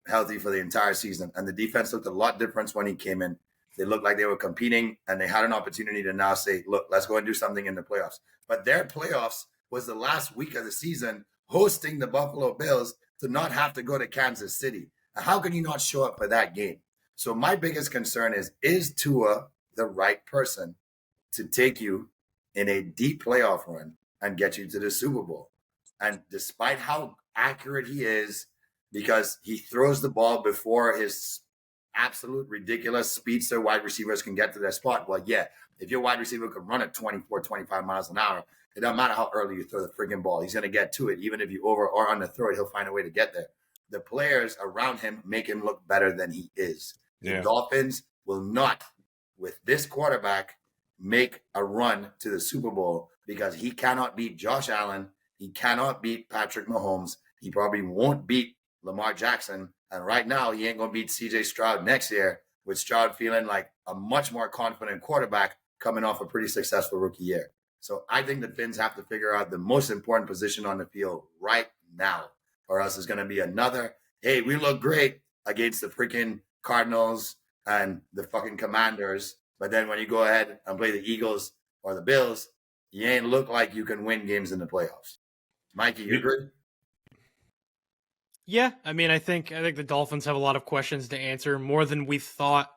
healthy for the entire season, and the defense looked a lot different when he came in. They looked like they were competing, and they had an opportunity to now say, look, let's go and do something in the playoffs. But their playoffs was the last week of the season, hosting the Buffalo Bills to not have to go to Kansas City. How can you not show up for that game? So my biggest concern is Tua the right person to take you in a deep playoff run and get you to the Super Bowl? And despite how accurate he is, because he throws the ball before his absolute ridiculous speedster wide receivers can get to their spot. Well, yeah, if your wide receiver can run at 24, 25 miles an hour, it doesn't matter how early you throw the friggin' ball. He's going to get to it. Even if you over or underthrow it, he'll find a way to get there. The players around him make him look better than he is. Yeah. The Dolphins will not, with this quarterback, make a run to the Super Bowl because he cannot beat Josh Allen. He cannot beat Patrick Mahomes. He probably won't beat Lamar Jackson. And right now, he ain't going to beat CJ Stroud next year, with Stroud feeling like a much more confident quarterback coming off a pretty successful rookie year. So I think the Finns have to figure out the most important position on the field right now, or else it's going to be another, hey, we look great against the freaking Cardinals and the fucking Commanders. But then when you go ahead and play the Eagles or the Bills, you ain't look like you can win games in the playoffs. Mikey, you agree?
Yeah, I mean, I think the Dolphins have a lot of questions to answer, more than we thought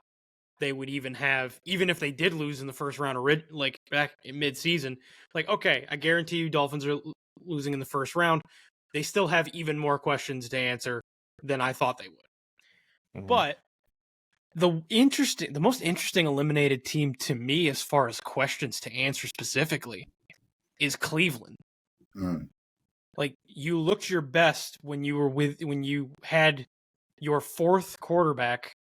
they would even have, even if they did lose in the first round, like back in mid-season. Like, okay, I guarantee you Dolphins are losing in the first round. They still have even more questions to answer than I thought they would. Mm-hmm. But the most interesting eliminated team to me, as far as questions to answer specifically, is Cleveland. Mm. Like, you looked your best when you had your fourth quarterback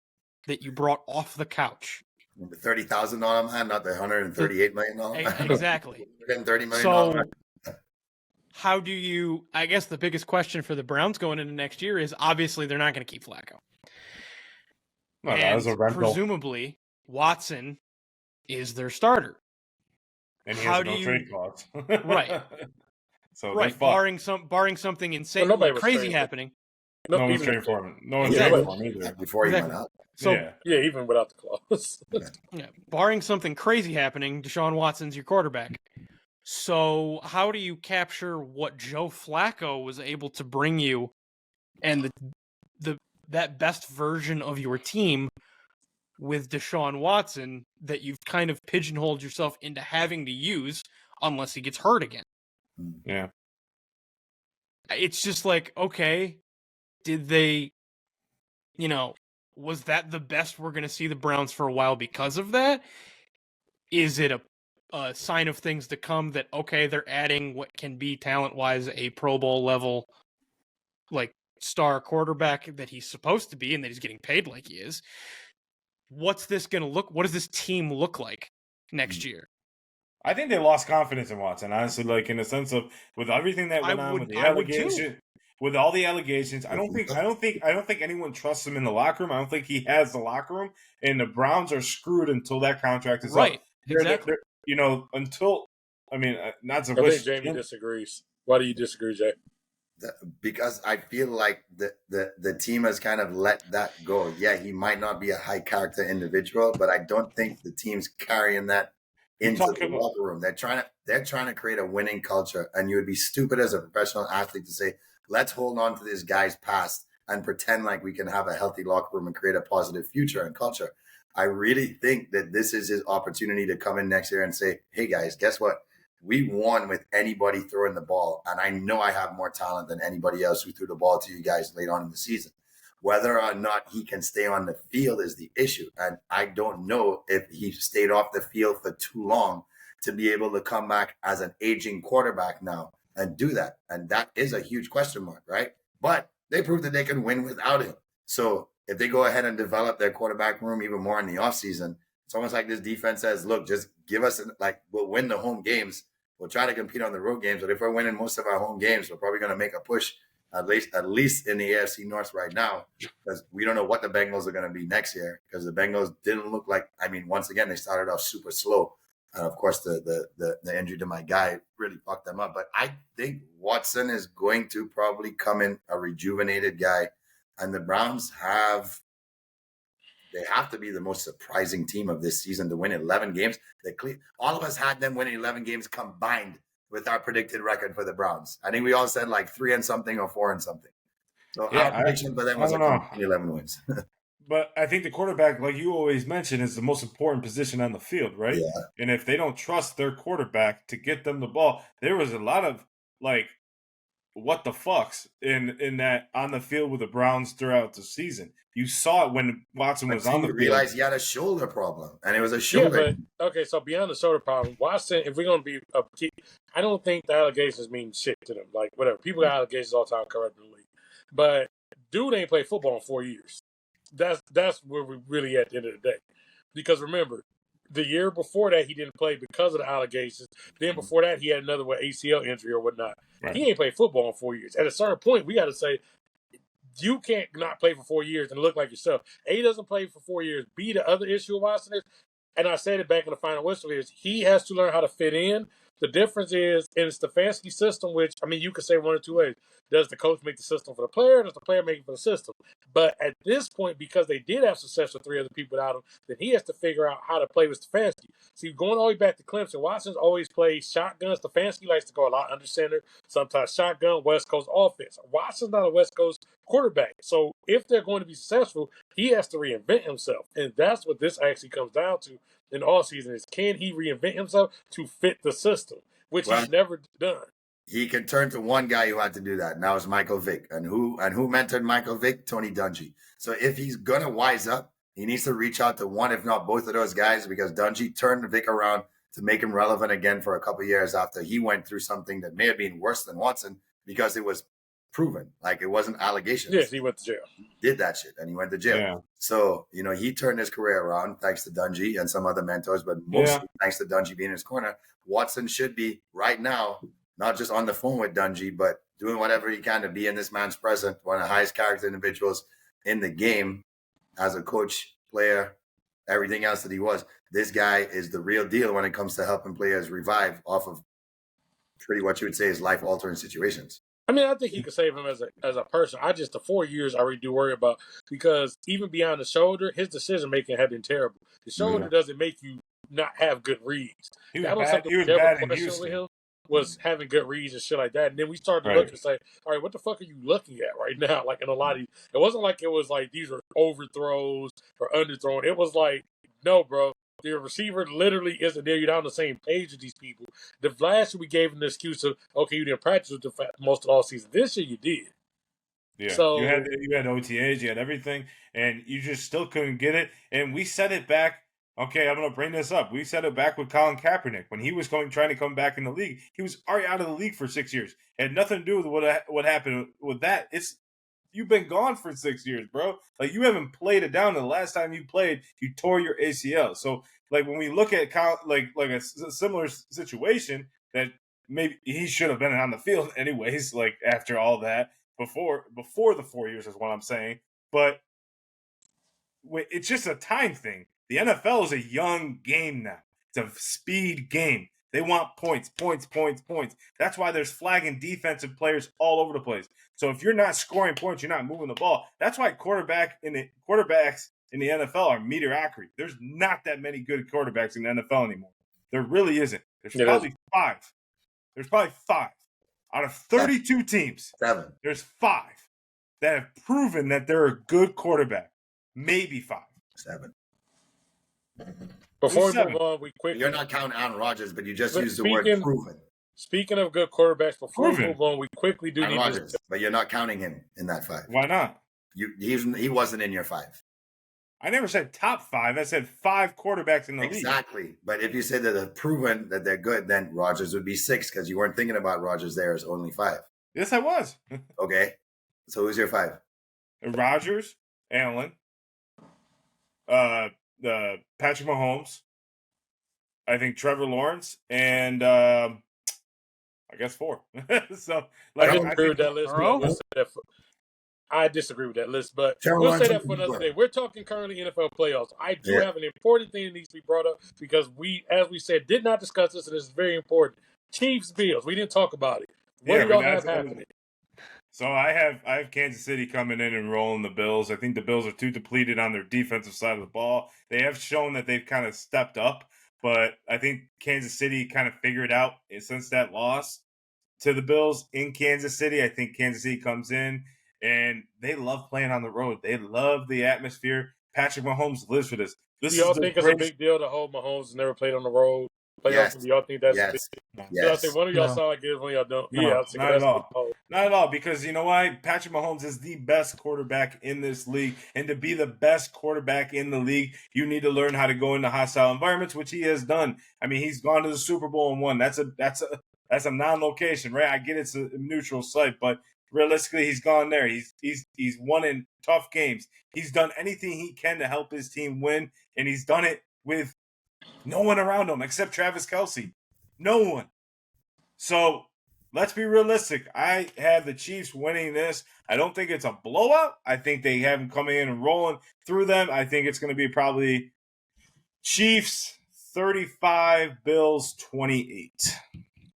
that you brought off the couch.
The $30,000 man, not the $138 million.
Exactly.
You're getting $30 million.
So, how do you? I guess the biggest question for the Browns going into next year is, obviously they're not going to keep Flacco. And presumably Watson is their starter.
And he has no trade clause.
Right.
So
right, barring something insane, crazy happening.
No one's trading for him. No one's trading for him either.
Before he went out.
So yeah, even without the clause.
Yeah, barring something crazy happening, Deshaun Watson's your quarterback. So how do you capture what Joe Flacco was able to bring you, and that best version of your team with Deshaun Watson that you've kind of pigeonholed yourself into having to use unless he gets hurt again?
Yeah.
It's just like, okay, did they, Was that the best we're going to see the Browns for a while because of that? Is it a sign of things to come that, okay, they're adding what can be talent-wise a Pro Bowl level, like, star quarterback that he's supposed to be and that he's getting paid like he is? What's this going to look? What does this team look like next year?
I think they lost confidence in Watson, honestly, like in the sense of with everything that went on with the allegation, with all the allegations. I don't think anyone trusts him in the locker room. I don't think he has the locker room, and the Browns are screwed until that contract is
right.
up.
Exactly.
Until not so.
I think Jamie disagrees. Why do you disagree, Jay?
Because I feel like the team has kind of let that go. Yeah, he might not be a high character individual, but I don't think the team's carrying that into the locker room. They're trying to create a winning culture, and you would be stupid as a professional athlete to say, let's hold on to this guy's past and pretend like we can have a healthy locker room and create a positive future and culture. I really think that this is his opportunity to come in next year and say, hey guys, guess what? We won with anybody throwing the ball, and I know I have more talent than anybody else who threw the ball to you guys late on in the season. Whether or not he can stay on the field is the issue. And I don't know if he stayed off the field for too long to be able to come back as an aging quarterback now and do that. And that is a huge question mark, right? But they proved that they can win without him. So if they go ahead and develop their quarterback room even more in the offseason, it's almost like this defense says, look, just give us, we'll win the home games. We'll try to compete on the road games. But if we're winning most of our home games, we're probably going to make a push at least in the AFC North right now, because we don't know what the Bengals are going to be next year, because the Bengals didn't look like, once again, they started off super slow. And of course, the injury to my guy really fucked them up. But I think Watson is going to probably come in a rejuvenated guy. And the Browns have to be the most surprising team of this season to win 11 games. All of us had them winning 11 games combined with our predicted record for the Browns. I think we all said 3 and something or 4 and something. So our prediction for them was 11 wins.
But I think the quarterback, like you always mention, is the most important position on the field, right?
Yeah.
And if they don't trust their quarterback to get them the ball, there was a lot of what the fucks in that on the field with the Browns throughout the season. You saw it when Watson was on the field.
Realized he had a shoulder problem, and it was a shoulder.
Yeah, but okay, so beyond the shoulder problem, Watson, if we're gonna be I don't think the allegations mean shit to them. Whatever, people got allegations all the time, correct in the league, but dude ain't played football in 4 years. That's where we're really at the end of the day. Because remember, the year before that he didn't play because of the allegations. Then before that he had another ACL injury or whatnot. Right. He ain't played football in 4 years. At a certain point, we got to say, you can't not play for 4 years and look like yourself. A, doesn't play for 4 years. B, the other issue of Watson is, and I said it back in the final whistle, is he has to learn how to fit in. The difference is in Stefanski's system, which, you could say one or two ways. Does the coach make the system for the player, or does the player make it for the system? But at this point, because they did have success with 3 other people without him, then he has to figure out how to play with Stefanski. See, going all the way back to Clemson, Watson's always played shotgun. Stefanski likes to go a lot under center, sometimes shotgun, West Coast offense. Watson's not a West Coast quarterback. So if they're going to be successful, he has to reinvent himself. And that's what this actually comes down to in the offseason is, can he reinvent himself to fit the system, which he's never done.
He can turn to one guy who had to do that, and that was Michael Vick. And who mentored Michael Vick? Tony Dungy. So if he's going to wise up, he needs to reach out to one, if not both of those guys, because Dungy turned Vick around to make him relevant again for a couple of years after he went through something that may have been worse than Watson because it was proven. It wasn't allegations.
Yes, he went to jail.
He did that shit, and he went to jail. Yeah. So, he turned his career around thanks to Dungy and some other mentors, but mostly thanks to Dungy being in his corner. Watson should be right now not just on the phone with Dungy, but doing whatever he can to be in this man's presence, one of the highest character individuals in the game as a coach, player, everything else that he was. This guy is the real deal when it comes to helping players revive off of pretty what you would say is life-altering situations.
I think he could save him as a person. The 4 years I really do worry about, because even beyond the shoulder, his decision-making had been terrible. The shoulder doesn't make you not have good reads.
He was bad in Houston.
Was having good reads and shit like that. And then we started to look and say, all right, what the fuck are you looking at right now? In a lot of these, it wasn't like it was these are overthrows or underthrown. It was no, bro. The receiver literally isn't there. You're not on the same page with these people. The last year we gave him the excuse of, okay, you didn't practice with most of all season. This year you did.
Yeah,
So
you had OTAs, you had everything, and you just still couldn't get it. And we said it back. Okay, I'm gonna bring this up. We said it back with Colin Kaepernick when he was trying to come back in the league. He was already out of the league for 6 years. It had nothing to do with what happened with that. You've been gone for 6 years, bro. Like, you haven't played it down. The last time you played, you tore your ACL. So, like, when we look at like a similar situation that maybe he should have been on the field anyways, like after all that. Before the 4 years is what I'm saying, but it's just a time thing. The NFL is a young game now. It's a speed game. They want points. That's why there's flagging defensive players all over the place. So if you're not scoring points, you're not moving the ball. That's why quarterbacks in the NFL are mediocrity. There's not that many good quarterbacks in the NFL anymore. There really isn't. There's probably five. There's probably five. Out of 32 teams,
7.
There's 5 that have proven that they're a good quarterback. Maybe 5.
7.
before we move on, we quickly.
You're not counting Aaron Rodgers, but you just used the word proven.
Speaking of good quarterbacks, before we move on, we quickly do
Aaron
need
Rodgers,
to.
but you're not counting him in that 5.
Why not?
He wasn't in your 5.
I never said top 5. I said 5 quarterbacks in the league.
Exactly. But if you say that they're proven that they're good, then Rodgers would be 6 because you weren't thinking about Rodgers there as only 5.
Yes, I was.
Okay. So who's your 5?
Rodgers, Allen, Patrick Mahomes, I think Trevor Lawrence, and I guess 4. So, like,
I disagree with that list. I disagree with that list, but we'll say that for another day. We're talking currently NFL playoffs. I do have an important thing that needs to be brought up because we, as we said, did not discuss this, and this is very important. Chiefs, Bills. We didn't talk about it. What do y'all have happening?
So I have Kansas City coming in and rolling the Bills. I think the Bills are too depleted on their defensive side of the ball. They have shown that they've kind of stepped up, but I think Kansas City kind of figured out since that loss to the Bills in Kansas City. I think Kansas City comes in. And they love playing on the road. They love the atmosphere. Patrick Mahomes lives for this.
Do y'all think it's a big deal to hold Mahomes has never played on the road?
Yes.
Do y'all think that's big?
Yes.
I think one of y'all sound like it, one of y'all don't.
No, not at all. Not at all, because you know why? Patrick Mahomes is the best quarterback in this league. And to be the best quarterback in the league, you need to learn how to go into hostile environments, which he has done. I mean, he's gone to the Super Bowl and won. That's a non-location, right? I get it's a neutral site, but realistically, he's gone there. He's won in tough games. He's done anything he can to help his team win, and he's done it with no one around him except Travis Kelce. No one. So let's be realistic. I have the Chiefs winning this. I don't think it's a blowout. I think they have them coming in and rolling through them. I think it's going to be probably Chiefs 35, Bills 28.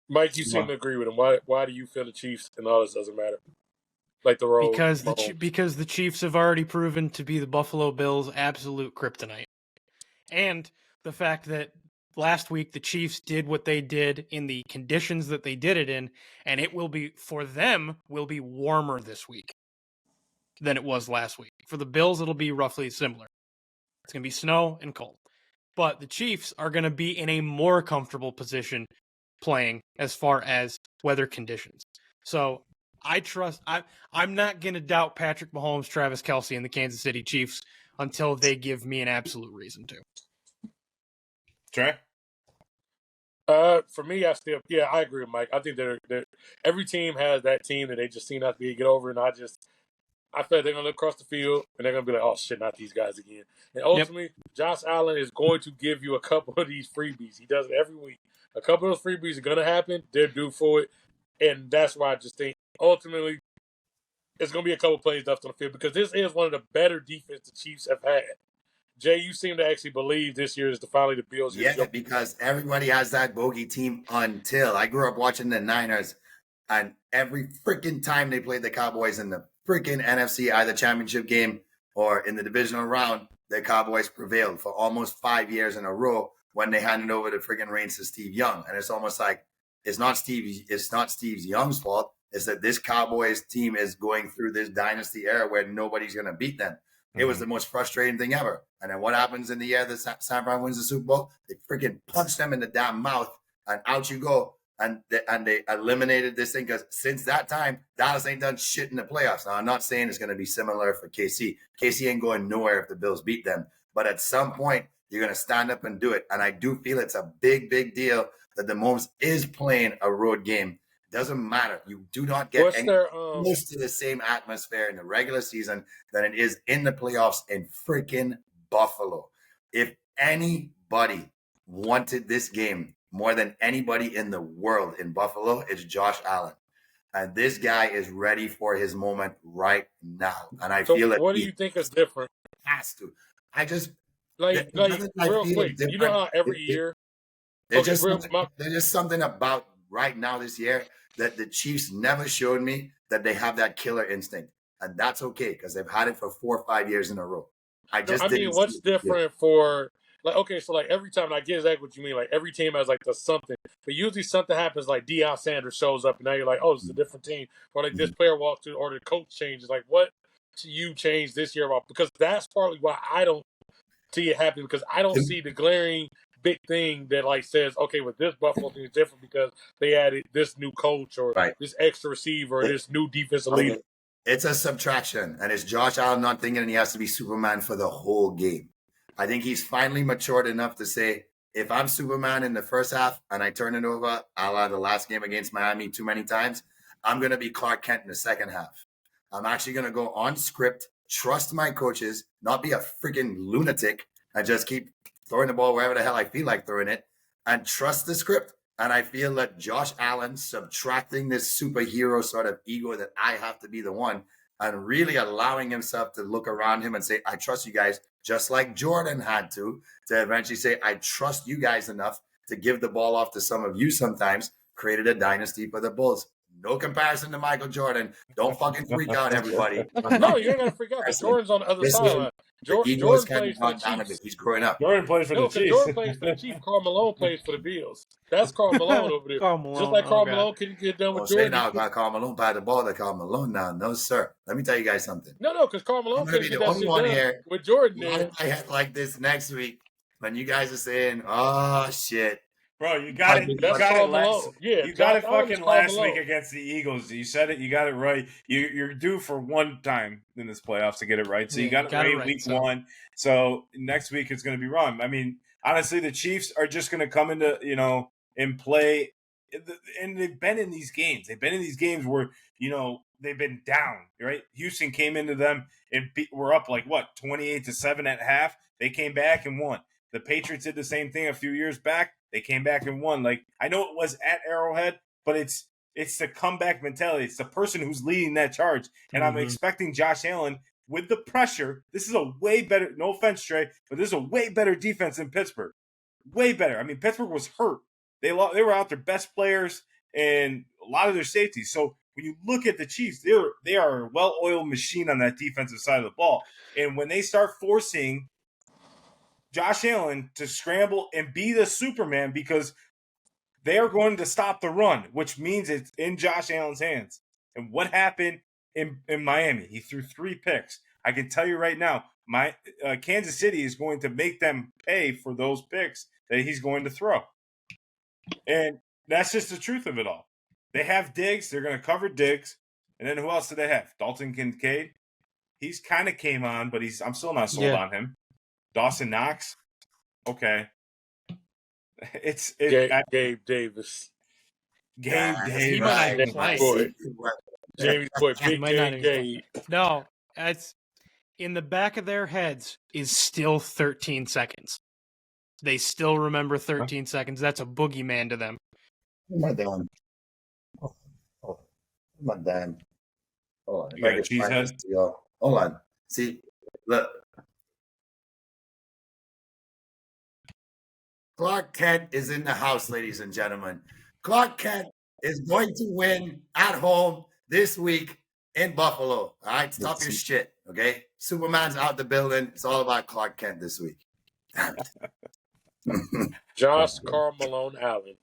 Mike, you seem to agree with him. Why do you feel the Chiefs and all this doesn't matter? Like the road.
Because the Chiefs have already proven to be the Buffalo Bills' absolute kryptonite. And the fact that last week the Chiefs did what they did in the conditions that they did it in, and it will be, for them, will be warmer this week than it was last week. For the Bills, it'll be roughly similar. It's going to be snow and cold. But the Chiefs are going to be in a more comfortable position playing as far as weather conditions. So I'm not going to doubt Patrick Mahomes, Travis Kelce, and the Kansas City Chiefs until they give me an absolute reason to.
Trey?
For me, I agree with Mike. I think they're every team has that team that they just seem not to be able to get over, and I feel like they're going to look across the field, and they're going to be like, oh, shit, not these guys again. And ultimately, Josh Allen is going to give you a couple of these freebies. He does it every week. A couple of those freebies are going to happen. They're due for it. And that's why I just think, ultimately, it's going to be a couple plays left on the field because this is one of the better defense the Chiefs have had. Jay, you seem to actually believe this year is finally the Bills.
Yeah, because everybody has that bogey team until I grew up watching the Niners, and every freaking time they played the Cowboys in the freaking NFC, either championship game or in the divisional round, the Cowboys prevailed for almost 5 years in a row when they handed over the freaking reins to Steve Young. And it's almost like it's not Steve Young's fault. It's that this Cowboys team is going through this dynasty era where nobody's going to beat them. It was the most frustrating thing ever. And then what happens in the year that San Fran wins the Super Bowl? They freaking punch them in the damn mouth, and out you go. and they eliminated this thing, because since that time, Dallas ain't done shit in the playoffs. Now, I'm not saying it's going to be similar for KC. KC ain't going nowhere if the Bills beat them. But at some point, you're going to stand up and do it. And I do feel it's a big, big deal that the Mahomes is playing a road game. Doesn't matter. You do not get close to the same atmosphere in the regular season than it is in the playoffs in freaking Buffalo. If anybody wanted this game more than anybody in the world in Buffalo, it's Josh Allen. And this guy is ready for his moment right now. And I feel like
what do you think is different?
Has to. I just
like real quick. You know how every year
there's just something about right now this year that the Chiefs never showed me that they have that killer instinct. And that's okay, because they've had it for 4 or 5 years in a row.
What's different for like, okay, so like every time, I get exactly what you mean. Like every team has like the something, but usually something happens, like Deion Sanders shows up, and now you're like, oh, it's a different team, or like this player walks through, or the coach changes. Like, what you changed this year about? Because that's partly why I don't see it happen, because I don't see the glaring big thing that like says, okay, with this Buffalo thing is different because they added this new coach or this extra receiver or this new defensive leader.
It's a subtraction, and it's Josh Allen not thinking he has to be Superman for the whole game. I think he's finally matured enough to say, if I'm Superman in the first half and I turn it over, a la the last game against Miami too many times, I'm going to be Clark Kent in the second half. I'm actually going to go on script, trust my coaches, not be a freaking lunatic, and just keep throwing the ball wherever the hell I feel like throwing it, and trust the script. And I feel that Josh Allen subtracting this superhero sort of ego that I have to be the one, and really allowing himself to look around him and say, I trust you guys, just like Jordan had to eventually say, I trust you guys enough to give the ball off to some of you sometimes, created a dynasty for the Bulls. No comparison to Michael Jordan. Don't fucking freak out, everybody.
No, you ain't got to freak out. Jordan's on the other side. Jordan plays for the Chiefs.
He's growing up.
Jordan plays for the Chiefs.
Jordan plays for the Chiefs. Karl Malone plays for the Bills. That's Karl Malone over there. Just like Karl Malone can get done with Jordan.
Now about Karl Malone by the ball to Karl Malone now. No, sir. Let me tell you guys something.
No, because Karl Malone can get that shit done here with Jordan.
I had like this next week when you guys are saying, oh, shit.
Bro, you got it. You got it fucking last week against the Eagles. You said it. You got it right. You're due for one time in this playoffs to get it right. So you got it right week one. So next week it's going to be wrong. I mean, honestly, the Chiefs are just going to come into, and play. And they've been in these games. They've been in these games where, they've been down, right? Houston came into them and were up 28-7 at half. They came back and won. The Patriots did the same thing a few years back. They came back and won. I know it was at Arrowhead, but it's the comeback mentality. It's the person who's leading that charge. And I'm expecting Josh Allen with the pressure. This is a way better, no offense, Trey, but this is a way better defense than Pittsburgh. Way better. I mean, Pittsburgh was hurt. They were out their best players and a lot of their safeties. So when you look at the Chiefs, they are a well-oiled machine on that defensive side of the ball. And when they start forcing Josh Allen to scramble and be the Superman, because they are going to stop the run, which means it's in Josh Allen's hands. And what happened in Miami? He threw 3 picks. I can tell you right now, Kansas City is going to make them pay for those picks that he's going to throw. And that's just the truth of it all. They have Diggs. They're going to cover Diggs. And then who else do they have? Dalton Kincaid. He's kind of came on, but I'm still not sold on him. Dawson Knox. Okay.
Gabe Davis.
Gabe Davis.
He might not play.
Jamie's boy, Big Gabe.
No, it's in the back of their heads is still 13 seconds. They still remember 13 seconds. That's a boogeyman to them.
What am I doing? Oh, my damn. Hold on.
You got a cheesehead?
Hold on. See, look. Clark Kent is in the house, ladies and gentlemen. Clark Kent is going to win at home this week in Buffalo. All right, stop your shit, okay? Superman's out the building. It's all about Clark Kent this week. Damn it.
Josh Karl Malone Allen.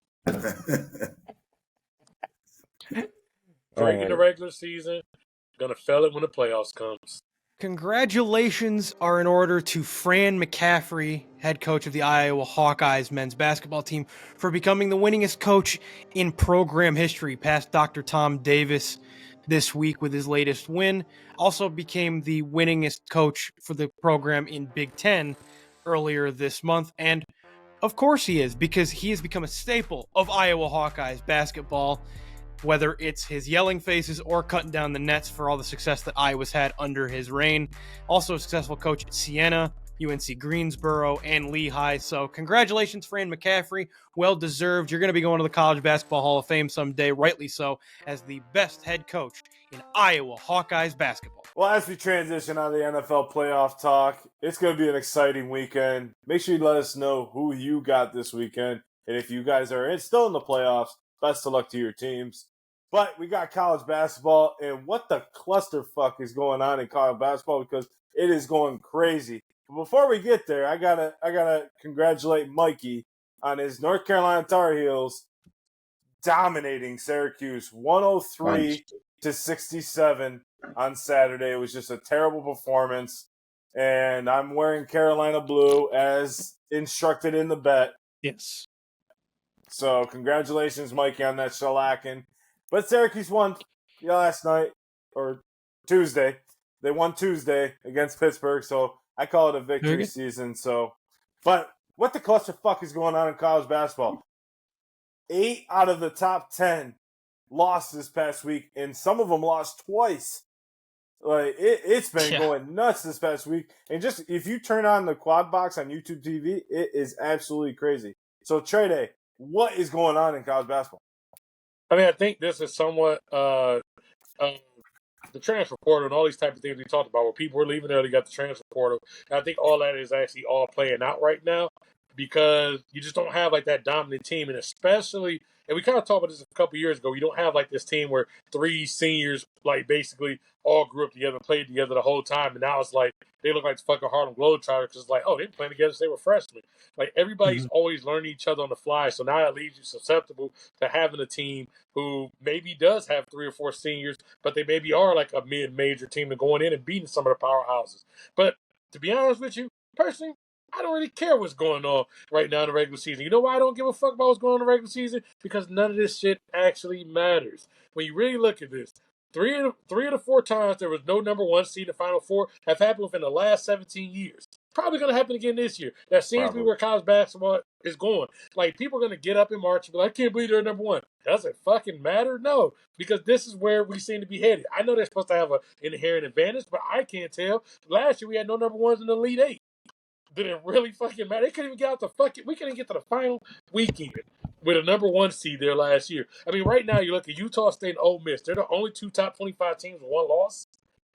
Great in the regular season. Gonna fail it when the playoffs comes.
Congratulations are in order to Fran McCaffrey, head coach of the Iowa Hawkeyes men's basketball team, for becoming the winningest coach in program history, past Dr. Tom Davis this week with his latest win. Also became the winningest coach for the program in Big Ten earlier this month. And of course he is, because he has become a staple of Iowa Hawkeyes basketball, whether it's his yelling faces or cutting down the nets for all the success that Iowa's had under his reign. Also a successful coach at Siena, UNC Greensboro, and Lehigh. So congratulations, Fran McCaffrey. Well-deserved. You're going to be going to the College Basketball Hall of Fame someday, rightly so, as the best head coach in Iowa Hawkeyes basketball.
Well, as we transition out of the NFL playoff talk, it's going to be an exciting weekend. Make sure you let us know who you got this weekend. And if you guys are still in the playoffs, best of luck to your teams. But we got college basketball, and what the clusterfuck is going on in college basketball, because it is going crazy. But before we get there, I gotta congratulate Mikey on his North Carolina Tar Heels dominating Syracuse 103-67 on Saturday. It was just a terrible performance, and I'm wearing Carolina blue as instructed in the bet.
Yes.
So congratulations, Mikey, on that shellacking. But Syracuse won last night, or Tuesday. They won Tuesday against Pittsburgh, so I call it a victory season. So, but what the clusterfuck is going on in college basketball? 8 out of the top 10 lost this past week, and some of them lost twice. Like it's been going nuts this past week. And just if you turn on the quad box on YouTube TV, it is absolutely crazy. So Trey, what is going on in college basketball?
I mean, I think this is somewhat the transfer portal and all these type of things we talked about, where people were leaving early, got the transfer portal. And I think all that is actually all playing out right now, because you just don't have like that dominant team, and especially, and we kind of talked about this a couple years ago, you don't have like this team where 3 seniors like basically all grew up together, played together the whole time, and now it's like they look like the fucking Harlem Globetrotters, because it's like, oh, they've been playing together since they were freshmen. Like everybody's always learning each other on the fly, so now it leaves you susceptible to having a team who maybe does have 3 or 4 seniors, but they maybe are like a mid-major team and going in and beating some of the powerhouses. But to be honest with you, personally, I don't really care what's going on right now in the regular season. You know why I don't give a fuck about what's going on in the regular season? Because none of this shit actually matters. When you really look at this, three of the 4 times there was no number 1 seed in the Final Four have happened within the last 17 years. Probably going to happen again this year. That seems to be where college basketball is going. Like, people are going to get up in March and be like, I can't believe they're number 1. Does it fucking matter? No, because this is where we seem to be headed. I know they're supposed to have an inherent advantage, but I can't tell. Last year we had no number 1s in the Elite 8. Did it really fucking matter? They couldn't even get out we couldn't get to the final weekend with a number 1 seed there last year. I mean, right now you look at Utah State and Ole Miss. They're the only 2 top 25 teams with 1 loss.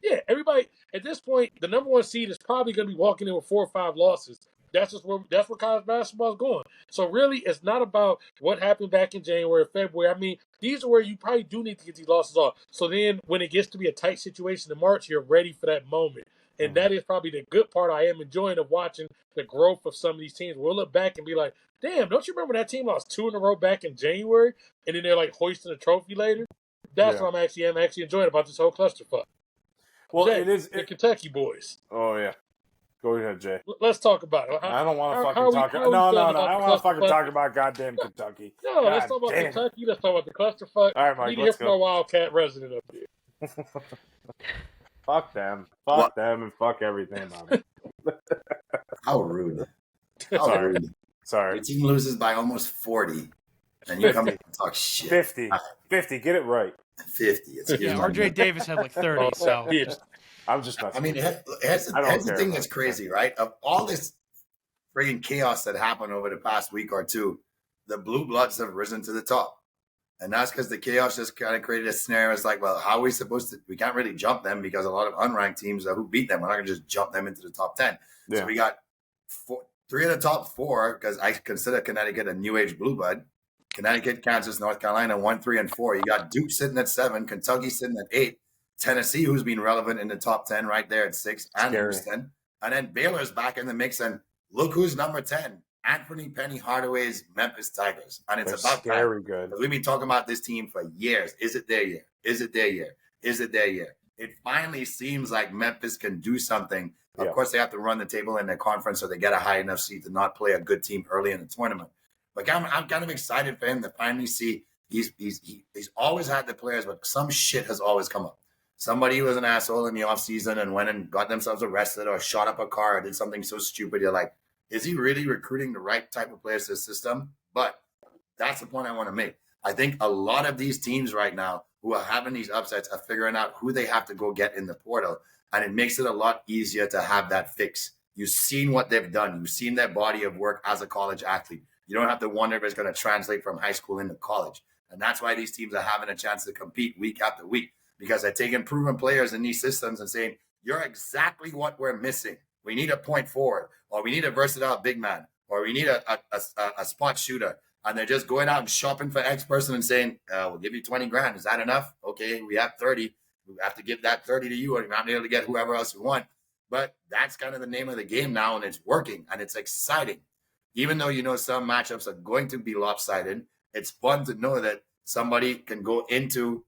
Yeah, everybody at this point, the number 1 seed is probably going to be walking in with 4 or 5 losses. That's where college basketball is going. So really, it's not about what happened back in January or February. I mean, these are where you probably do need to get these losses off. So then, when it gets to be a tight situation in March, you're ready for that moment. And that is probably the good part I am enjoying of watching the growth of some of these teams. We'll look back and be like, damn, don't you remember that team lost 2 in a row back in January? And then they're like hoisting a trophy later? That's what I'm actually enjoying about this whole clusterfuck.
Well,
Jay,
it is
the Kentucky boys.
Oh, yeah. Go ahead, Jay.
Let's talk about it.
I don't want to fucking talk. No. I don't want to fucking talk about goddamn Kentucky.
No, let's talk about Kentucky. Let's talk about the clusterfuck.
All right, Mike,
we need to hear from our Wildcat resident up here.
Fuck them. Fuck them and fuck everything about it.
How rude. How rude.
Sorry.
Your team loses by almost 40, and you come in and talk shit.
50. 50. Get it right.
50.
RJ Davis had like 30, so.
I'm just not.
I mean, here's the thing that's crazy, right? Of all this friggin' chaos that happened over the past week or two, the Blue Bloods have risen to the top. And that's because the chaos just kind of created a scenario. It's like, well, how are we supposed to? We can't really jump them because a lot of unranked teams who beat them. We're not going to just jump them into the top 10. Yeah. So we got 3 of the top 4, because I consider Connecticut a new age blue blood. Connecticut, Kansas, North Carolina, 1, 3, and 4. You got Duke sitting at 7, Kentucky sitting at 8, Tennessee, who's been relevant in the top 10 right there at 6, and Houston. And then Baylor's back in the mix, and look who's number 10. Anthony Penny Hardaway's Memphis Tigers. And it's about
very good.
We've been talking about this team for years. Is it their year? Is it their year? Is it their year? it finally seems like Memphis can do something. Of
Yeah.
course, they have to run the table in their conference so they get a high enough seed to not play a good team early in the tournament. But I'm kind of excited for him to finally see he's always had the players, but some shit has always come up. Somebody was an asshole in the offseason and went and got themselves arrested or shot up a car or did something so stupid. You're like, is he really recruiting the right type of players to the system? But that's the point I want to make. I think a lot of these teams right now who are having these upsets are figuring out who they have to go get in the portal. And it makes it a lot easier to have that fix. You've seen what they've done. You've seen their body of work as a college athlete. You don't have to wonder if it's going to translate from high school into college. And that's why these teams are having a chance to compete week after week, because they're taking proven players in these systems and saying, you're exactly what we're missing. We need a point forward, or we need a versatile big man, or we need a spot shooter. And they're just going out and shopping for X person and saying, we'll give you 20 grand. Is that enough? Okay, we have 30. We have to give that 30 to you, or you're not able to get whoever else you want. But that's kind of the name of the game now, and it's working, and it's exciting. Even though you know some matchups are going to be lopsided, it's fun to know that somebody can go into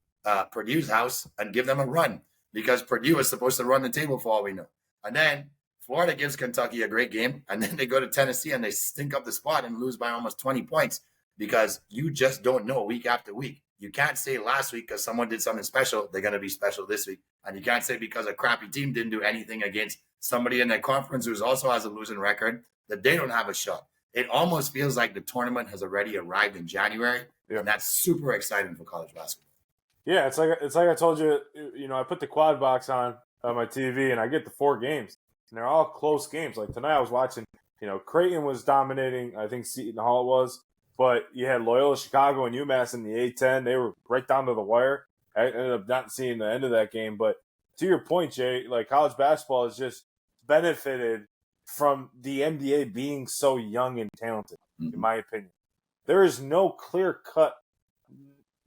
Purdue's house and give them a run, because Purdue is supposed to run the table for all we know. And then Florida gives Kentucky a great game, and then they go to Tennessee and they stink up the spot and lose by almost 20 points, because you just don't know week after week. You can't say last week because someone did something special, they're going to be special this week. And you can't say because a crappy team didn't do anything against somebody in their conference who also has a losing record that they don't have a shot. It almost feels like the tournament has already arrived in January, and that's super exciting for college basketball.
Yeah, it's like I told you. I put the quad box on my TV, and I get the 4 games, and they're all close games. Like tonight, I was watching. Creighton was dominating. I think Seton Hall was, but you had Loyola Chicago and UMass in the A-10. They were right down to the wire. I ended up not seeing the end of that game, but to your point, Jay, like college basketball has just benefited from the NBA being so young and talented, in my opinion. There is no clear cut,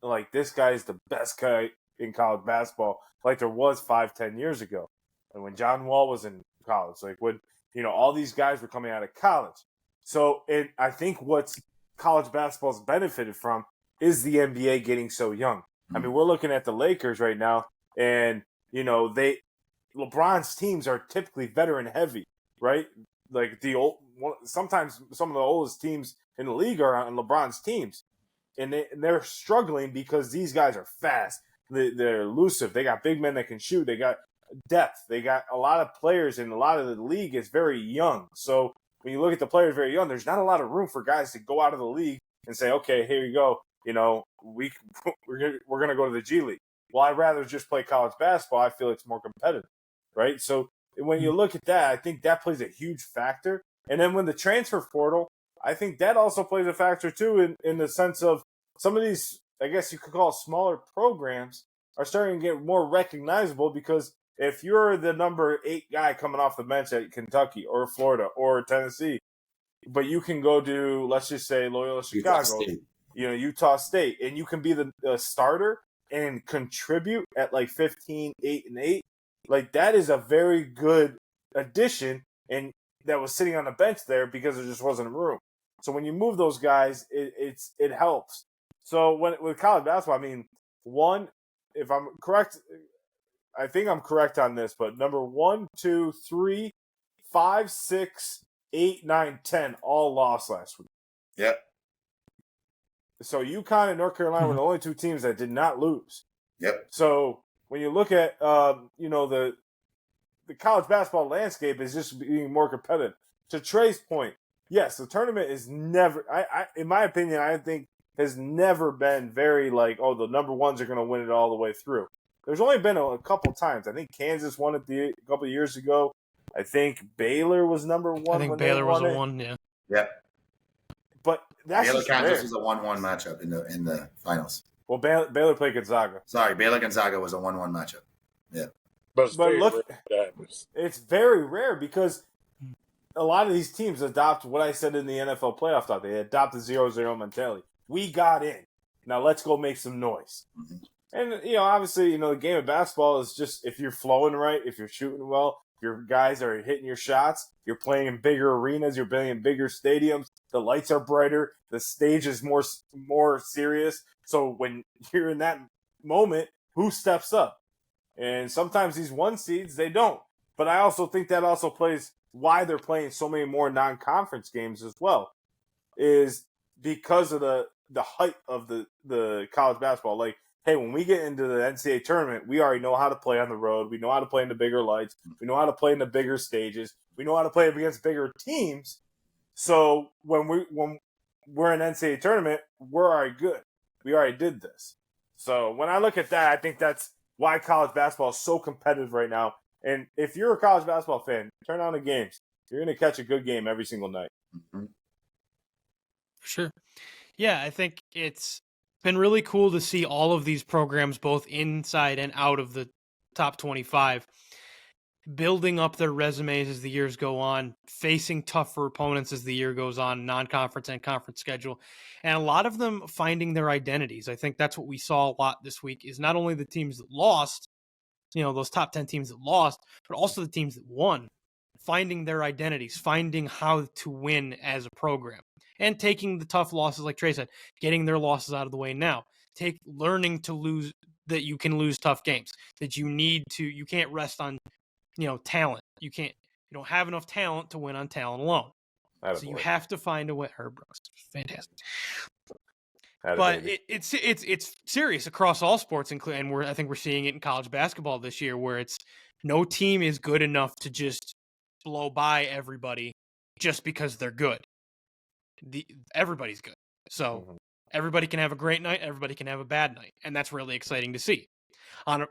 like this guy is the best guy in college basketball, like there was 5-10 years ago. And when John Wall was in college, like when, all these guys were coming out of college. So I think what's college basketball's benefited from is the NBA getting so young. I mean, we're looking at the Lakers right now, and, LeBron's teams are typically veteran heavy, right? Like sometimes some of the oldest teams in the league are on LeBron's teams, and they're struggling because these guys are fast. They're elusive. They got big men that can shoot. They got depth. They got a lot of players, and a lot of the league is very young. So when you look at the players very young, there's not a lot of room for guys to go out of the league and say, okay, here you go. We're gonna go to the G League. Well, I'd rather just play college basketball. I feel it's more competitive, right? So when you look at that, I think that plays a huge factor. And then when the transfer portal, I think that also plays a factor too, in the sense of some of these, I guess you could call smaller programs, are starting to get more recognizable, because if you're the number 8 guy coming off the bench at Kentucky or Florida or Tennessee, but you can go to, let's just say, Loyola Chicago, Utah State, and you can be the starter and contribute at like 15, 8, and 8, like that is a very good addition, and that was sitting on the bench there because there just wasn't room. So when you move those guys, it helps. So with college basketball, I mean, one, if I'm correct, I think I'm correct on this, but number 1, 2, 3, 5, 6, 8, 9, 10 all lost last week.
Yep.
So UConn and North Carolina were the only 2 teams that did not lose.
Yep.
So when you look at the college basketball landscape is just being more competitive. To Trey's point, yes, the tournament is never, in my opinion, I think has never been very like, oh, the number ones are going to win it all the way through. There's only been a couple times. I think Kansas won it a couple of years ago. I think Baylor was number 1.
I think Baylor was a 1, yeah.
Yep.
But that's
Baylor
just
Kansas
rare.
was a 1-1 matchup in the finals.
Well, Baylor played Gonzaga.
Sorry, Baylor Gonzaga was a 1-1 matchup. Yeah.
But
look, it's very rare because a lot of these teams adopt what I said in the NFL playoff talk. They adopt the 0-0 mentality. We got in. Now let's go make some noise.
Mm-hmm.
And, obviously, the game of basketball is just if you're flowing right, if you're shooting well, your guys are hitting your shots, you're playing in bigger arenas, you're playing in bigger stadiums, the lights are brighter, the stage is more serious. So when you're in that moment, who steps up? And sometimes these 1 seeds, they don't. But I also think that also plays why they're playing so many more non-conference games as well, is because of the height of the college basketball. Like, hey, when we get into the NCAA tournament, we already know how to play on the road. We know how to play in the bigger lights. We know how to play in the bigger stages. We know how to play against bigger teams. So when we're in NCAA tournament, we're already good. We already did this. So when I look at that, I think that's why college basketball is so competitive right now. And if you're a college basketball fan, turn on the games. You're going to catch a good game every single night.
Mm-hmm.
Sure. Yeah, I think it's been really cool to see all of these programs, both inside and out of the top 25, building up their resumes as the years go on, facing tougher opponents as the year goes on, non-conference and conference schedule, and a lot of them finding their identities. I think that's what we saw a lot this week, is not only the teams that lost, those top 10 teams that lost, but also the teams that won, finding their identities, finding how to win as a program, and taking the tough losses, like Trey said, getting their losses out of the way now. Learning to lose, that you can lose tough games, that you can't rest on, talent. You don't have enough talent to win on talent alone. So you have to find a way. Herb Brooks, fantastic. But it's serious across all sports, and I think we're seeing it in college basketball this year, where it's no team is good enough to just blow by everybody just because they're good. Everybody's good, so everybody can have a great night, everybody can have a bad night, and that's really exciting to see.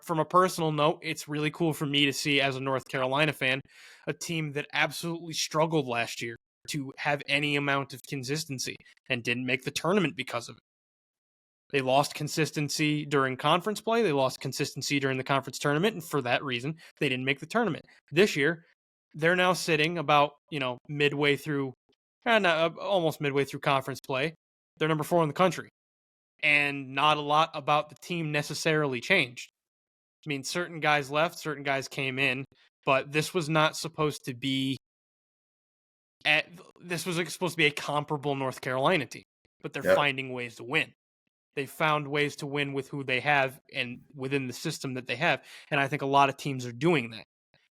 From a personal note, it's really cool for me to see, as a North Carolina fan, a team that absolutely struggled last year to have any amount of consistency and didn't make the tournament because of it. They lost consistency during conference play. They lost consistency during the conference tournament, and for that reason, they didn't make the tournament. This year, they're now sitting about, midway through, almost midway through conference play. They're number 4 in the country, and not a lot about the team necessarily changed. I mean, certain guys left, certain guys came in, but this was not supposed to be. This was supposed to be a comparable North Carolina team, but they're finding ways to win. They found ways to win with who they have and within the system that they have. And I think a lot of teams are doing that.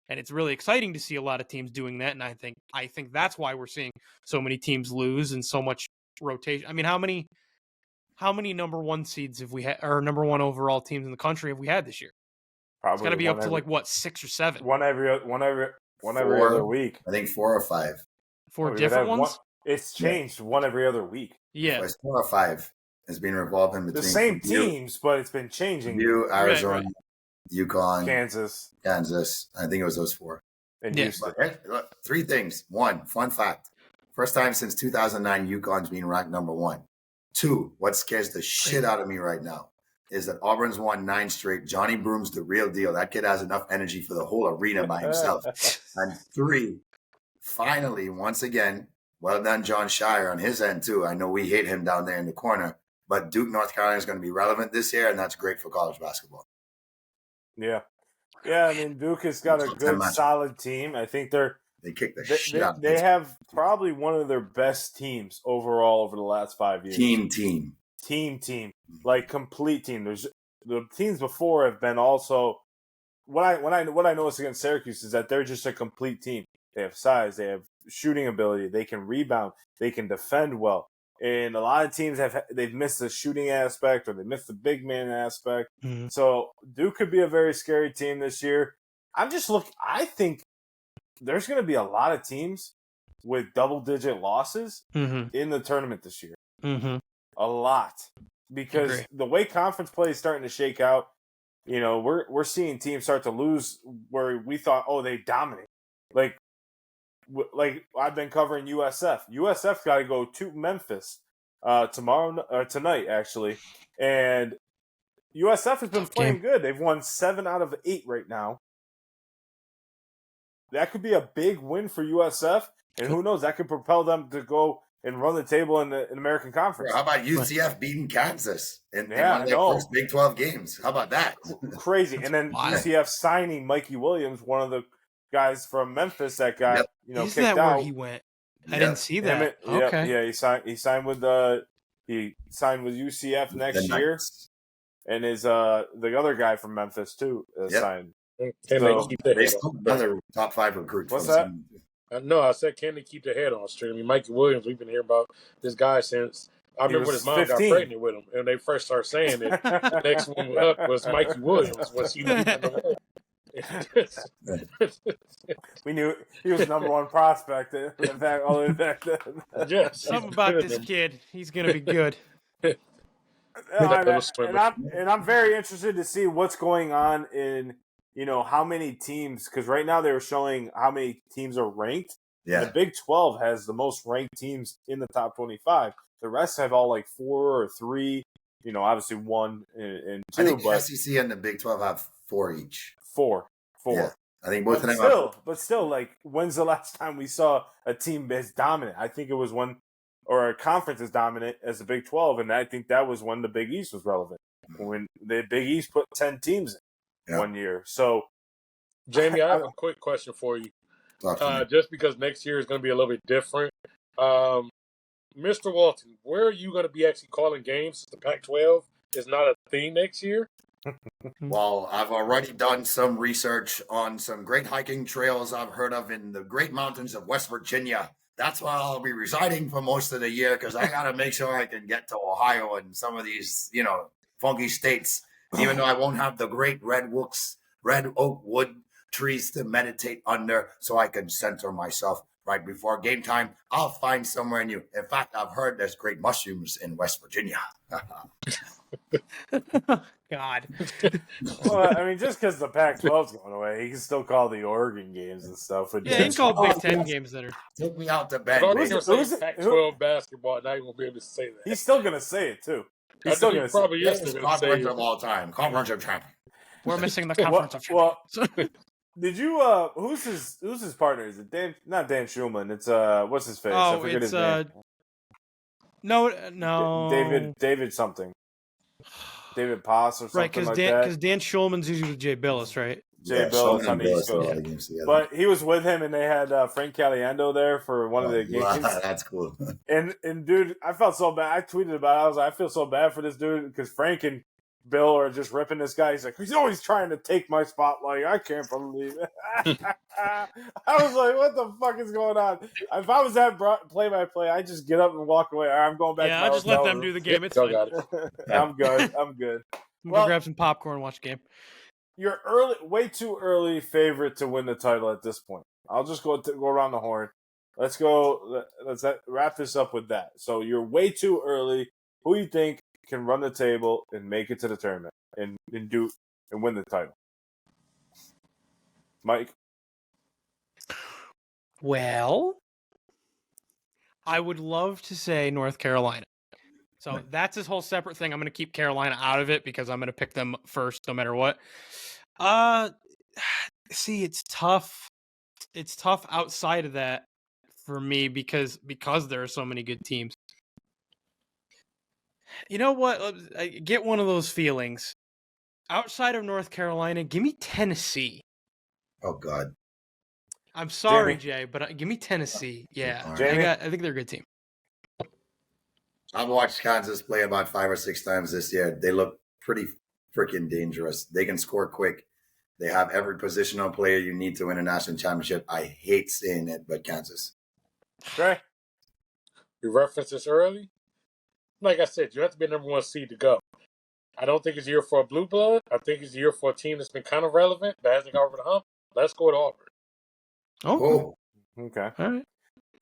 And it's really exciting to see a lot of teams doing that. And I think that's why we're seeing so many teams lose and so much rotation. I mean, how many number 1 seeds have we had, or number 1 overall teams in the country have we had this year? Probably it's got to be up to 6 or 7.
One every other week.
I think 4 or 5.
4 different ones.
It's changed one every other week.
Yeah,
it's 4 or 5. It's been revolving between
the same teams, but it's been changing.
Arizona, UConn,
Kansas.
I think it was those 4.
And Houston.
Look, 3 things. 1, fun fact. First time since 2009, UConn's being ranked number 1. 2, what scares the shit out of me right now is that Auburn's won 9 straight. Johnny Broom's the real deal. That kid has enough energy for the whole arena by himself. And 3, finally, once again, well done, John Shire, on his end, too. I know we hate him down there in the corner, but Duke, North Carolina is going to be relevant this year, and that's great for college basketball.
Yeah. Yeah, I mean, Duke has got a good, solid team. I think
they kick the shit out of
They have probably one of their best teams overall over the last 5 years.
Team.
Like, complete team. The teams before have been also what I noticed against Syracuse is that they're just a complete team. They have size, they have shooting ability, they can rebound, they can defend well. And a lot of teams they've missed the shooting aspect or they missed the big man aspect. Mm-hmm. So Duke could be a very scary team this year. I think there's going to be a lot of teams with double-digit losses in the tournament this year. Mm-hmm. A lot. Because the way conference play is starting to shake out, we're seeing teams start to lose where we thought, they dominate. Like I've been covering USF. USF got to go to Memphis tonight, actually. And USF has been playing good. They've won 7 out of 8 right now. That could be a big win for USF. And who knows, that could propel them to go and run the table in the American Conference.
How about UCF beating Kansas in one of their first Big 12 games? How about that?
Crazy. And then UCF signing Mikey Williams, one of the guys from Memphis that got
Isn't
kicked
that
out.
where he went? I didn't see that. Okay.
Yeah, he signed with UCF next year, and his the other guy from Memphis too signed.
Can
So,
they keep their
They
head
still
on?
another top 5 recruit.
What's
from
that?
No, I said, can they keep their head on straight? I mean, Mikey Williams, we've been hearing about this guy since I remember when his mom
15.
got pregnant with him, and they first started saying it. The next one up was Mikey Williams. Was he number one?
We knew he was number one prospect. In fact, all in fact,
Yes,
Something about this kid. He's gonna be good.
and I'm very interested to see what's going on in how many teams, because right now they were showing how many teams are ranked.
Yeah.
The Big 12 has the most ranked teams in the top 25. The rest have all like 4 or 3. Obviously 1 and 2.
I think
but
SEC and the Big 12 have 4 each.
4.
Yeah. I think both of them
But still, like, when's the last time we saw a team as dominant? I think it was one, or a conference as dominant as the Big 12, and I think that was when the Big East was relevant. When the Big East put 10 teams in 1 year. So,
Jamie, I have a quick question for you. Just because next year is going to be a little bit different. Mr. Walton, where are you going to be actually calling games since the Pac-12 is not a thing next year?
Well, I've already done some research on some great hiking trails I've heard of in the Great Mountains of West Virginia. That's where I'll be residing for most of the year because I got to make sure I can get to Ohio and some of these, funky states, even though I won't have the great red oak wood trees to meditate under so I can center myself right before game time. I'll find somewhere new. In fact, I've heard there's great mushrooms in West Virginia.
God.
Well, I mean, just because the Pac-12's going away, he can still call the Oregon games and stuff.
Yeah, he can call Big Ten games that are.
Take me out to bed.
Pac-12 basketball. Now you won't be able to say that.
He's still going to say it too. He's still going to say it.
Yes, conference of all time. Conference of champions.
We're missing the conference of champions.
Well, did you? Who's his partner? Is it Dan? Not Dan Schulman. It's what's his face? I forget his name.
No.
David something. David Poss or something
right,
like that.
Because Dan Schulman's usually with Jay Billis, right?
Jay Billis on the East Coast. But he was with him, and they had Frank Caliendo there for one of the games.
That's cool.
And dude, I felt so bad. I tweeted about it. I was like, I feel so bad for this dude because Frank and Bill are just ripping this guy. He's like, he's always trying to take my spotlight. I can't believe it. I was like, what the fuck is going on? If I was that play-by-play, I'd just get up and walk away. I'm going back to my
I'll just let them do the game. It's fine.
I'm good.
We'll grab some popcorn and watch the game.
You're way too early favorite to win the title at this point. I'll just go around the horn. Let's go. Let's wrap this up with that. So you're way too early. Who you think can run the table and make it to the tournament and win the title? Mike?
Well, I would love to say North Carolina. So that's his whole separate thing. I'm going to keep Carolina out of it because I'm going to pick them first no matter what. See, it's tough. It's tough outside of that for me because there are so many good teams. You know what? I get one of those feelings. Outside of North Carolina, give me Tennessee.
Oh, God.
I'm sorry, Jay, but give me Tennessee. Yeah, I think they're a good team.
I've watched Kansas play about 5 or 6 times this year. They look pretty freaking dangerous. They can score quick. They have every positional player you need to win a national championship. I hate saying it, but Kansas.
Okay.
You referenced this early. Like I said, you have to be number 1 seed to go. I don't think it's a year for a blue blood. I think it's a year for a team that's been kind of relevant, but hasn't got over the hump. Let's go with Auburn.
Oh.
Okay.
All right.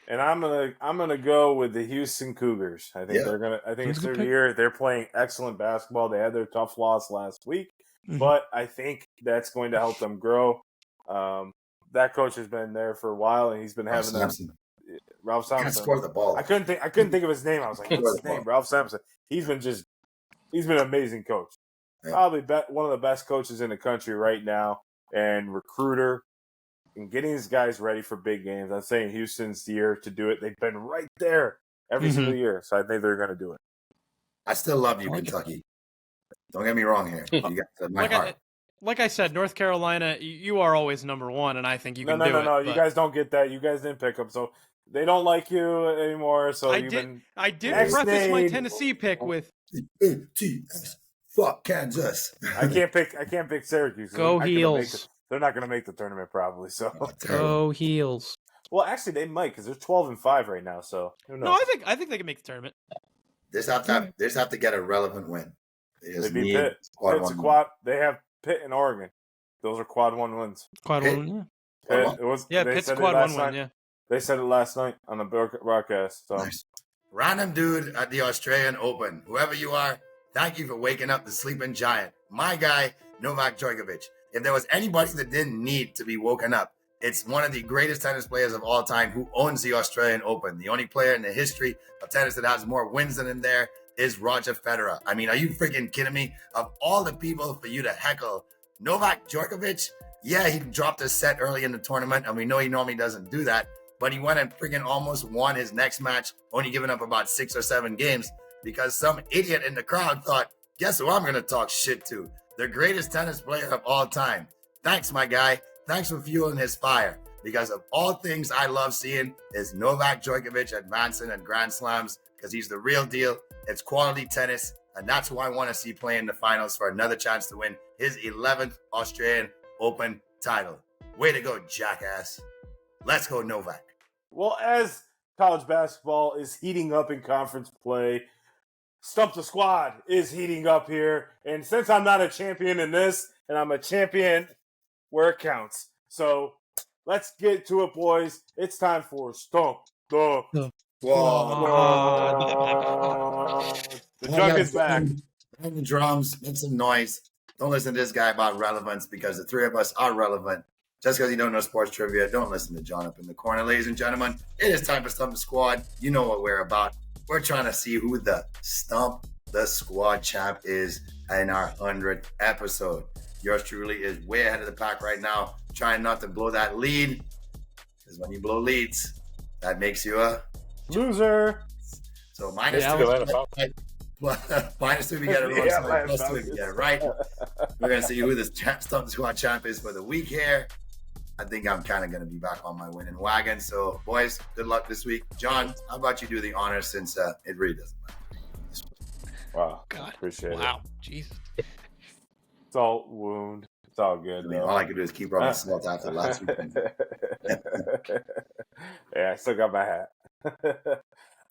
And I'm gonna go with the Houston Cougars. I think I think it's their year. They're playing excellent basketball. They had their tough loss last week, but I think that's going to help them grow. That coach has been there for a while, and he's been having Ralph Sampson.
Can't score the ball.
I couldn't think of his name. I was like, what's his name? Ralph Sampson. He's been an amazing coach. Yeah. Probably one of the best coaches in the country right now, and recruiter. And getting these guys ready for big games. I'm saying Houston's the year to do it. They've been right there every single year, so I think they're going to do it.
I still love you, Kentucky. Don't get me wrong here. You got my heart.
Like I said, North Carolina, you are always number 1, and I think you can do it.
No. You guys don't get that. You guys didn't pick them, so they don't like you anymore. So
I did preface my Tennessee pick with
Fuck Kansas.
I can't pick Syracuse.
Go Heels.
They're not going to make the tournament probably. So
Go Heels.
Well, actually, they might because they're 12-5 right now. So who knows?
No, I think they can make the tournament.
They just have to get a relevant win.
They beat Pitt. Pitt's a quad. They have Pitt and Oregon. Those are quad 1 wins.
Quad
Pitt?
1, yeah. Pitt's quad 1 win, yeah.
They said it last night on the broadcast. So.
Nice. Random dude at the Australian Open. Whoever you are, thank you for waking up the sleeping giant. My guy, Novak Djokovic. If there was anybody that didn't need to be woken up, it's one of the greatest tennis players of all time who owns the Australian Open. The only player in the history of tennis that has more wins than him there is Roger Federer. I mean, are you freaking kidding me? Of all the people for you to heckle, Novak Djokovic, yeah, he dropped a set early in the tournament, and we know he normally doesn't do that, but he went and freaking almost won his next match, only giving up about 6 or 7 games because some idiot in the crowd thought, guess who I'm going to talk shit to? The greatest tennis player of all time. Thanks, my guy. Thanks for fueling his fire. Because of all things I love seeing is Novak Djokovic advancing in Grand Slams because he's the real deal. It's quality tennis, and that's who I want to see play in the finals for another chance to win his 11th Australian Open title. Way to go, jackass. Let's go, Novak.
Well, as college basketball is heating up in conference play, Stump the Squad is heating up here. And since I'm not a champion in this, and I'm a champion where it counts. So let's get to it, boys. It's time for Stump the Squad. The junk is back.
Hang the drums, make some noise. Don't listen to this guy about relevance because the three of us are relevant. Just because you don't know sports trivia, don't listen to John up in the corner. Ladies and gentlemen, it is time for Stump the Squad. You know what we're about. We're trying to see who the Stump the Squad champ is in our 100th episode. Yours truly is way ahead of the pack right now, trying not to blow that lead. Because when you blow leads, that makes you a
loser.
So minus two. Minus two, we get it wrong. Plus two, we get it right. We're going to see who the Stump the Squad champ is for the week here. I think I'm kind of going to be back on my winning wagon. So, boys, good luck this week. John, how about you do the honors since it really doesn't matter.
Wow.
God.
Appreciate it.
Wow. Jesus.
It's all wound. It's all good.
I mean, all I can do is keep rubbing salt after last week.
Yeah, I still got my hat.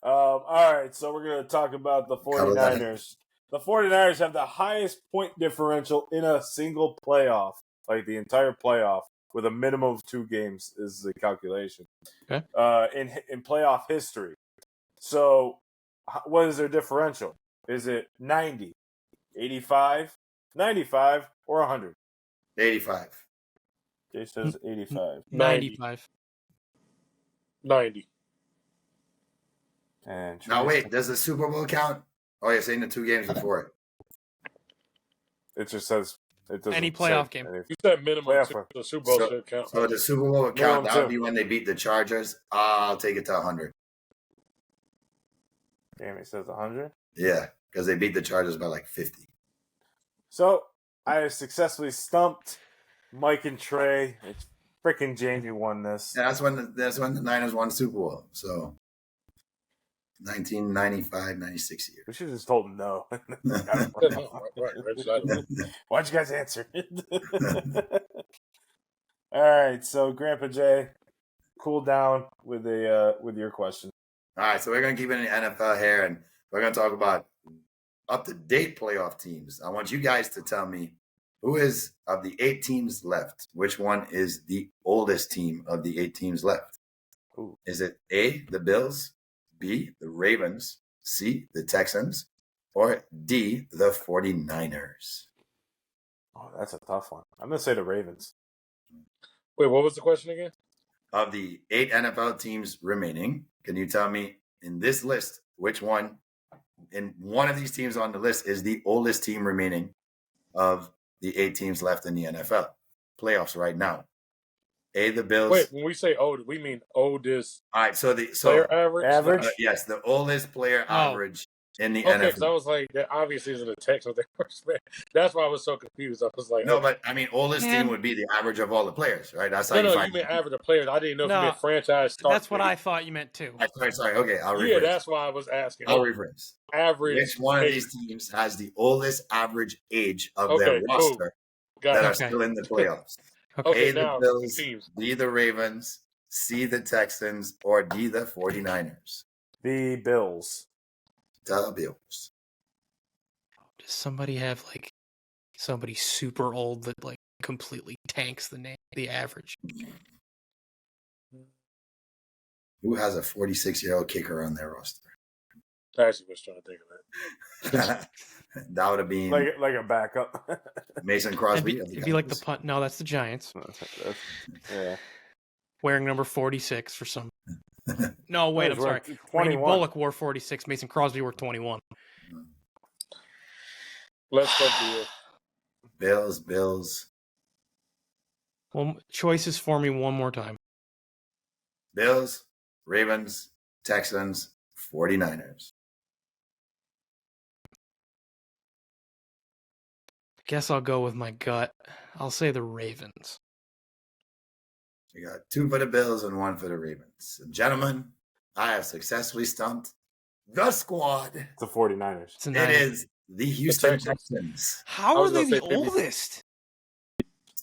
All right, so we're going to talk about the 49ers. The 49ers have the highest point differential in a single playoff, like the entire playoff, with a minimum of 2 games is the calculation.
Okay.
In playoff history. So what is their differential? Is it 90, 85, 95, or 100?
85.
Jay says 85.
95.
90.
And
now, wait, does the Super Bowl count? Oh, you're saying the 2 games before it.
It just says it doesn't
any playoff game.
You said minimum. The Super Bowl should count.
So the Super Bowl would count. That would be when they beat the Chargers. I'll take it to 100.
Damn, it says 100?
Yeah, because they beat the Chargers by like 50.
So I have successfully stumped Mike and Trey. It's freaking Jamie won this.
Yeah, that's when the Niners won the Super Bowl. So 1995, 96 year.
We should have just told him no. Why'd you guys answer? All right, so Grandpa Jay, cool down with your question.
All right, so we're gonna keep it in the NFL here, and we're gonna talk about up-to-date playoff teams. I want you guys to tell me who is of the 8 teams left. Which one is the oldest team of the 8 teams left?
Ooh.
Is it A, the Bills, B, the Ravens, C, the Texans, or D, the 49ers?
Oh, that's a tough one. I'm going to say the Ravens.
Wait, what was the question again?
Of the 8 NFL teams remaining, can you tell me in this list which one, in one of these teams on the list, is the oldest team remaining of the 8 teams left in the NFL playoffs right now? A, the Bills.
Wait, when we say old, we mean oldest.
All right, so
player average.
yes, the oldest player average in the
Okay, because I
NFL.
was like, that obviously isn't a Texans. That's why I was so confused. I was like,
No,
okay.
but I mean, oldest team would be the average of all the players, right? That's how
No,
you
no,
find.
you meant average of players. I didn't know if you
No,
meant franchise start.
That's what I thought you meant too.
Sorry. Okay, I'll rephrase.
Yeah, that's why I was asking.
I'll rephrase.
Average.
Which one of
age.
these teams has the oldest average age of
Okay,
their
cool.
roster
Got
that
it.
are
Okay.
still in the playoffs?
Okay,
A, the
now
Bills,
teams.
B, the Ravens, C, the Texans, or D, the 49ers?
The Bills.
The Bills.
Does somebody have like somebody super old that like completely tanks the average?
Who has a 46-year-old kicker on their roster?
I actually was trying to think of that.
That would have been
Like a backup.
Mason Crosby.
It'd be like the punt. No, that's the Giants.
Yeah.
Wearing number 46 for some. No, wait, I'm
He's
sorry.
wearing
Randy
21.
Bullock wore 46. Mason Crosby wore 21.
Let's go Bills.
Bills.
Well, choices for me one more time.
Bills, Ravens, Texans, 49ers.
Guess I'll go with my gut. I'll say the Ravens.
You got 2 for the Bills and 1 for the Ravens. And gentlemen, I have successfully stumped the squad.
It's the 49ers.
It's a
It
nine.
is the Houston
Texans.
Texans.
How
I
are
was
they
gonna
the
say maybe-
oldest?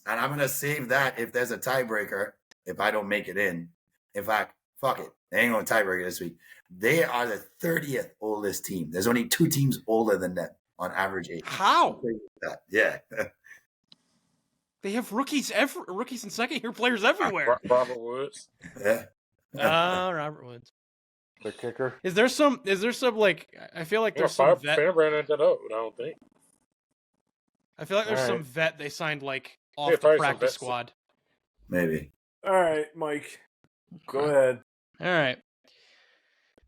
And I'm going to save that if there's a tiebreaker, if I don't make it in. In fact, fuck it. They ain't going to tiebreaker this week. They are the 30th oldest team. There's only 2 teams older than them on average age.
How?
Yeah.
They have rookies and second-year players everywhere.
Robert Woods.
Yeah.
Robert Woods.
The kicker.
Is there some like I feel like there's some vet.
Fairbrand ain't that old, I don't think.
I feel like there's some
Alright.
vet they signed like off
Yeah,
the
probably some
practice
vets.
squad.
Maybe.
All right, Mike. Go ahead.
All right.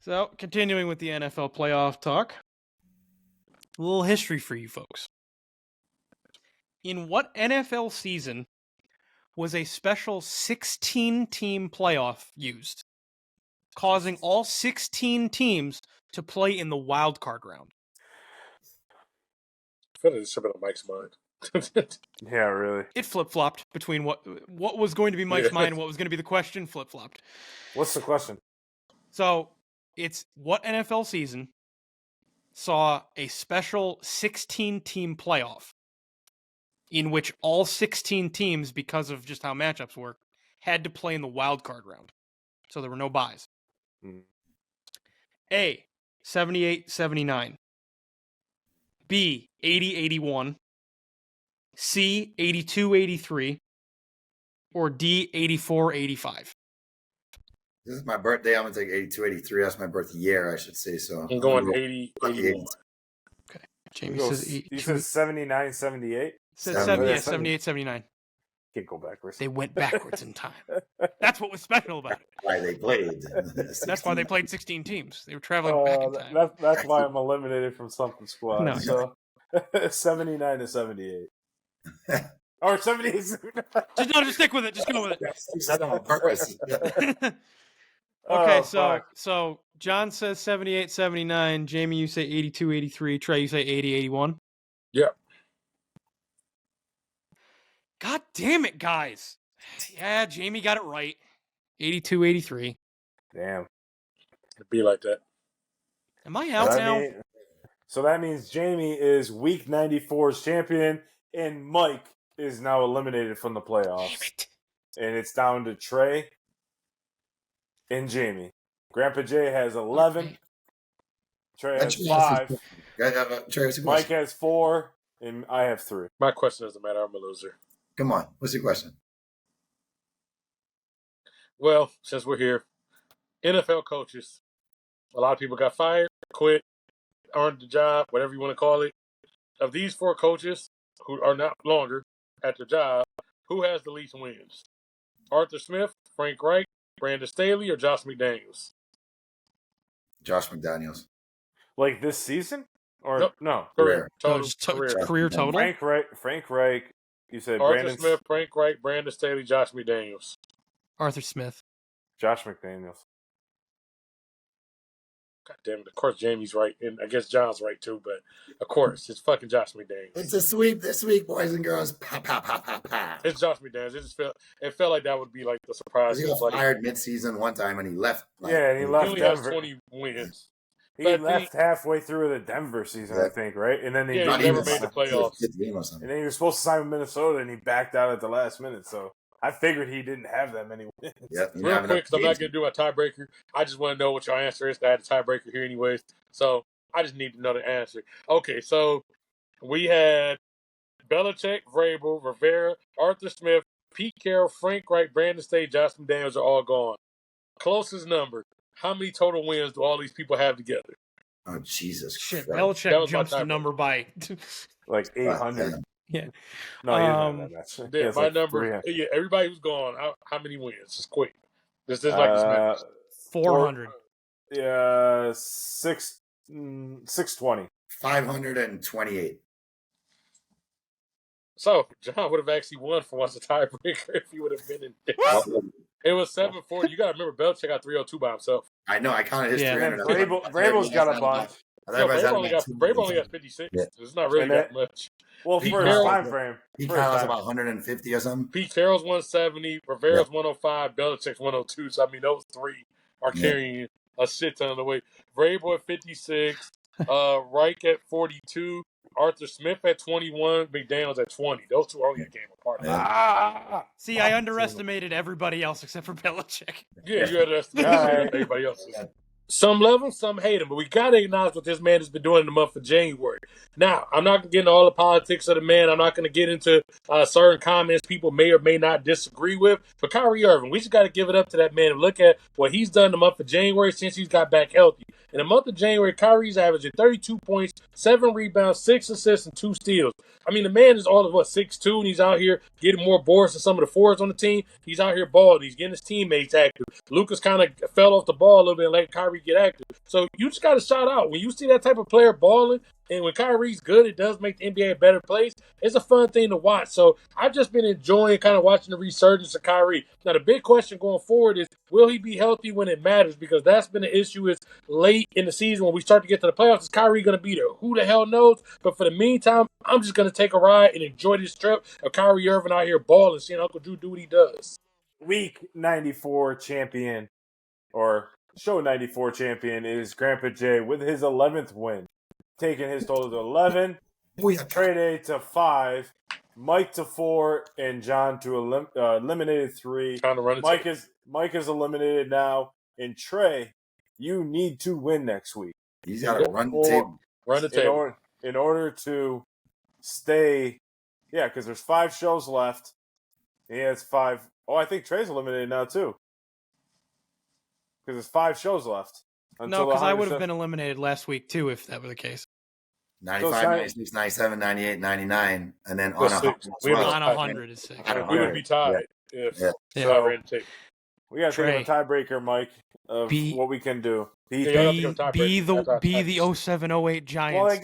So, continuing with the NFL playoff talk. A little history for you folks. In what NFL season was a special 16-team playoff used, causing all 16 teams to play in the wild card round?
I feel like this should have been on Mike's mind.
Yeah, really.
It flip-flopped between what was going to be Mike's
Yeah.
mind and what was going to be the question, flip-flopped.
What's the question?
So, it's what NFL season saw a special 16-team playoff in which all 16 teams, because of just how matchups work, had to play in the wild card round. So there were no buys.
Hmm.
A, 78-79. B, 80-81. C, 82-83. Or D, 84-85.
This is my birthday. I'm going to take 82, 83. That's my birth year, I should say. So
I'm going
gonna
80,
roll
81.
Jamie
You
says
says 79, 78.
says
78,
78-79.
Can't go backwards.
They went backwards in time. That's what was special about it.
why they played.
That's why they played 16 teams. They were traveling back in time.
That's why I'm eliminated from something squad.
No.
So 79 to 78. Or 78.
Just stick with it. Just go with it.
That's on purpose.
Okay,
Oh, fuck.
so John says 78-79. Jamie, you say 82-83. Trey, you say 80-81.
Yeah.
God damn it, guys. Yeah, Jamie got it right. 82-83.
Damn.
It'd be like that.
Am I out now?
So that means Jamie is week 94's champion, and Mike is now eliminated from the
Damn
playoffs.
it.
And it's down to Trey and Jamie. Grandpa Jay has 11.
Okay.
Trey has 5.
Trey, what's your
Mike
question?
has 4, and I have 3.
My question doesn't matter. I'm a loser.
Come on. What's your question?
Well, since we're here, NFL coaches, a lot of people got fired, quit, earned the job, whatever you want to call it. Of these 4 coaches who are not longer at their job, who has the least wins? Arthur Smith, Frank Reich, Brandon Staley, or Josh McDaniels?
Josh McDaniels.
Like this season? Or
Nope.
no?
Career.
Oh,
Total
just
career.
career total?
Frank Reich. You said
Arthur
Brandon
Smith, Frank Reich, Brandon Staley, Josh McDaniels.
Arthur Smith.
Josh McDaniels.
God damn it. Of course, Jamie's right, and I guess John's right too. But of course, it's fucking Josh McDaniels.
It's a sweep this week, boys and girls. Pa pa pa pa pa.
It's Josh McDaniels. It felt like that would be like the surprise.
He got fired mid-season one time and he left.
Yeah, and he left
only
Denver.
has 20 wins.
He left halfway through the Denver season, I think, right? And then he
never made the playoffs.
And then he was supposed to sign with Minnesota, and he backed out at the last minute. So I figured he didn't have that many wins.
Yep,
real quick, because I'm not going to do my tiebreaker. I just want to know what your answer is. I had a tiebreaker here anyways. So I just need to know the answer. Okay, so we had Belichick, Vrabel, Rivera, Arthur Smith, Pete Carroll, Frank Wright, Brandon State, Josh McDaniels are all gone. Closest number. How many total wins do all these people have together?
Oh, Jesus.
Shit,
Christ.
Belichick jumps the number by
like 800.
Yeah.
No, he doesn't have that much.
Yeah, my
like
number. Yeah, everybody who's gone. How many wins? Just quick. This is like this match.
400.
Yeah, 620.
528.
So John would have actually won for once a tiebreaker if he would have been in this. It was 740. You got to remember, Belichick got 302 by himself.
I know. I counted his 300.
Vrabel's got a bunch.
Vrabel only got 56. Yeah. It's not really that much.
Well,
Pete
for his time frame.
Pete Carroll's about 150 or something.
Pete Carroll's 170. Rivera's 105. Belichick's 102. So, I mean, those three are carrying a shit ton of the weight. Vrabel at 56. Reich at 42. Arthur Smith at 21, McDaniels at 20. Those two are only a game apart.
See, I underestimated everybody else except for Belichick.
Yeah, you underestimated everybody else. Some love him, some hate him, but we got to acknowledge what this man has been doing in the month of January. Now, I'm not going to get into all the politics of the man. I'm not going to get into certain comments people may or may not disagree with. But Kyrie Irving, we just got to give it up to that man and look at what he's done in the month of January since he's got back healthy. In the month of January, Kyrie's averaging 32 points, 7 rebounds, 6 assists, and 2 steals. I mean, the man is all of 6'2", and he's out here getting more boards than some of the forwards on the team. He's out here balling. He's getting his teammates active. Lucas kind of fell off the ball a little bit and let Kyrie get active. So you just got to shout out. When you see that type of player balling, and when Kyrie's good, it does make the NBA a better place. It's a fun thing to watch. So I've just been enjoying kind of watching the resurgence of Kyrie. Now, the big question going forward is, will he be healthy when it matters? Because that's been the issue is late in the season when we start to get to the playoffs, is Kyrie going to be there? Who the hell knows? But for the meantime, I'm just going to take a ride and enjoy this trip of Kyrie Irving out here balling, seeing Uncle Drew do what he does.
Week 94 champion, or show 94 champion, is Grandpa Jay with his 11th win. Taking his total to 11, Trade A to 5, Mike to 4, and John to eliminated 3. Mike is eliminated now, and Trey, you need to win next week.
He's got to run the table.
Run the table.
In order to stay, because there's 5 shows left. He has 5. Oh, I think Trey's eliminated now too, because there's 5 shows left.
No, because I would have been eliminated last week, too, if that were the case.
95, 96, 97, 98, 99, and then on
100 is 6.
We would be tied if I ran the tape.
We got to think of a tiebreaker, Mike, of what we can do.
Be the 07-08 Giants.
Well, I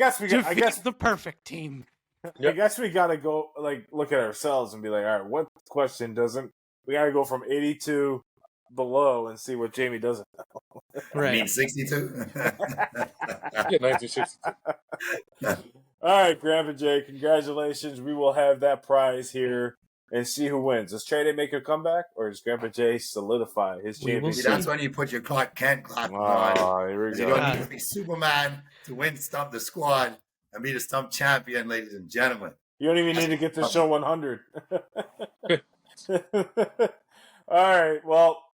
guess
the perfect team.
I guess we got to go, look at ourselves and be like, all right, what question doesn't... We got to go from 82... below and see what Jamie does.
Right. I mean 62?
1962.
All right, Grandpa Jay, congratulations. We will have that prize here and see who wins. Does Trey make a comeback or does Grandpa Jay solidify his championship?
That's when you put your Clark Kent glasses on.
Oh, here we go.
You don't need to be Superman to win Stump the Squad and be the Stump champion, ladies and gentlemen.
You don't even need to get to show 100. All right, well,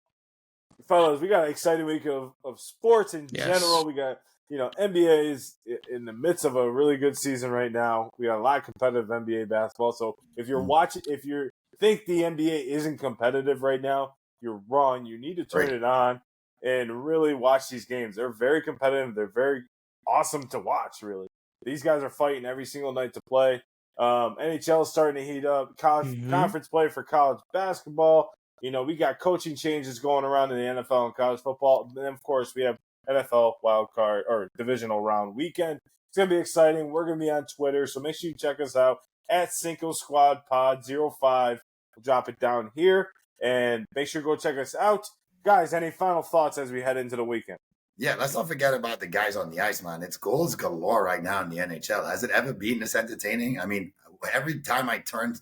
fellas, we got an exciting week of sports in general. We got, NBA is in the midst of a really good season right now. We got a lot of competitive NBA basketball. So if you're watching, if you think the NBA isn't competitive right now, you're wrong. You need to turn it on and really watch these games. They're very competitive. They're very awesome to watch, really. These guys are fighting every single night to play. NHL is starting to heat up. Conference play for college basketball. We got coaching changes going around in the NFL and college football. And then, of course, we have NFL wild card or divisional round weekend. It's going to be exciting. We're going to be on Twitter, so make sure you check us out at Cinco Squad Pod 05. We'll drop it down here, and make sure you go check us out. Guys, any final thoughts as we head into the weekend?
Yeah, let's not forget about the guys on the ice, man. It's goals galore right now in the NHL. Has it ever been this entertaining? I mean, every time I turn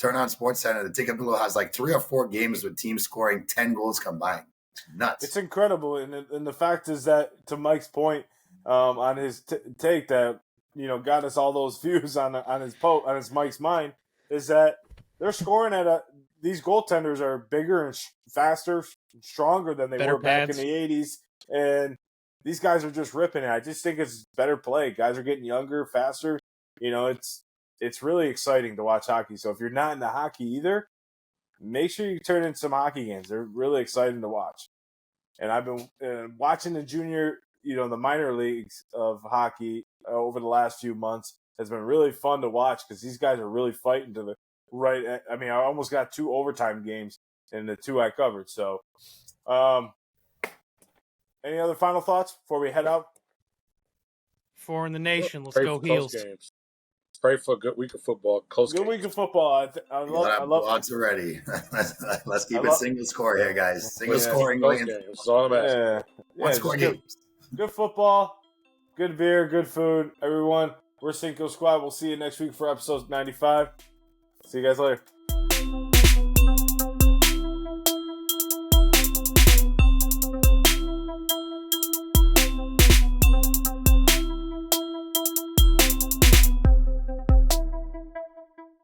on SportsCenter, the ticket below has like 3 or 4 games with teams scoring 10 goals combined. It's nuts.
It's incredible, and the fact is that, to Mike's point, on his take that got us all those views on his Mike's mind, is that they're scoring these goaltenders are bigger and faster, stronger than they
Better
were back
pads.
in the 80s, and these guys are just ripping it. I just think it's better play. Guys are getting younger, faster. It's really exciting to watch hockey. So if you're not into hockey either, make sure you turn in some hockey games. They're really exciting to watch. And I've been watching the junior, the minor leagues of hockey over the last few months. Has been really fun to watch because these guys are really fighting to the right. I mean, I almost got 2 overtime games in the 2 I covered. So, any other final thoughts before we head out?
4 in the nation. Let's
Pray
go
for close
Heels.
games. Pray for a good week of football. Close
Good
games.
week of football. I love.
Lots already. Let's keep it single score here, guys. Single scoring
Close
going.
games. That's all I'm asking.
Yeah,
One score games.
Good football, good beer, good food. Everyone, we're Cinco Squad. We'll see you next week for episode 95. See you guys later.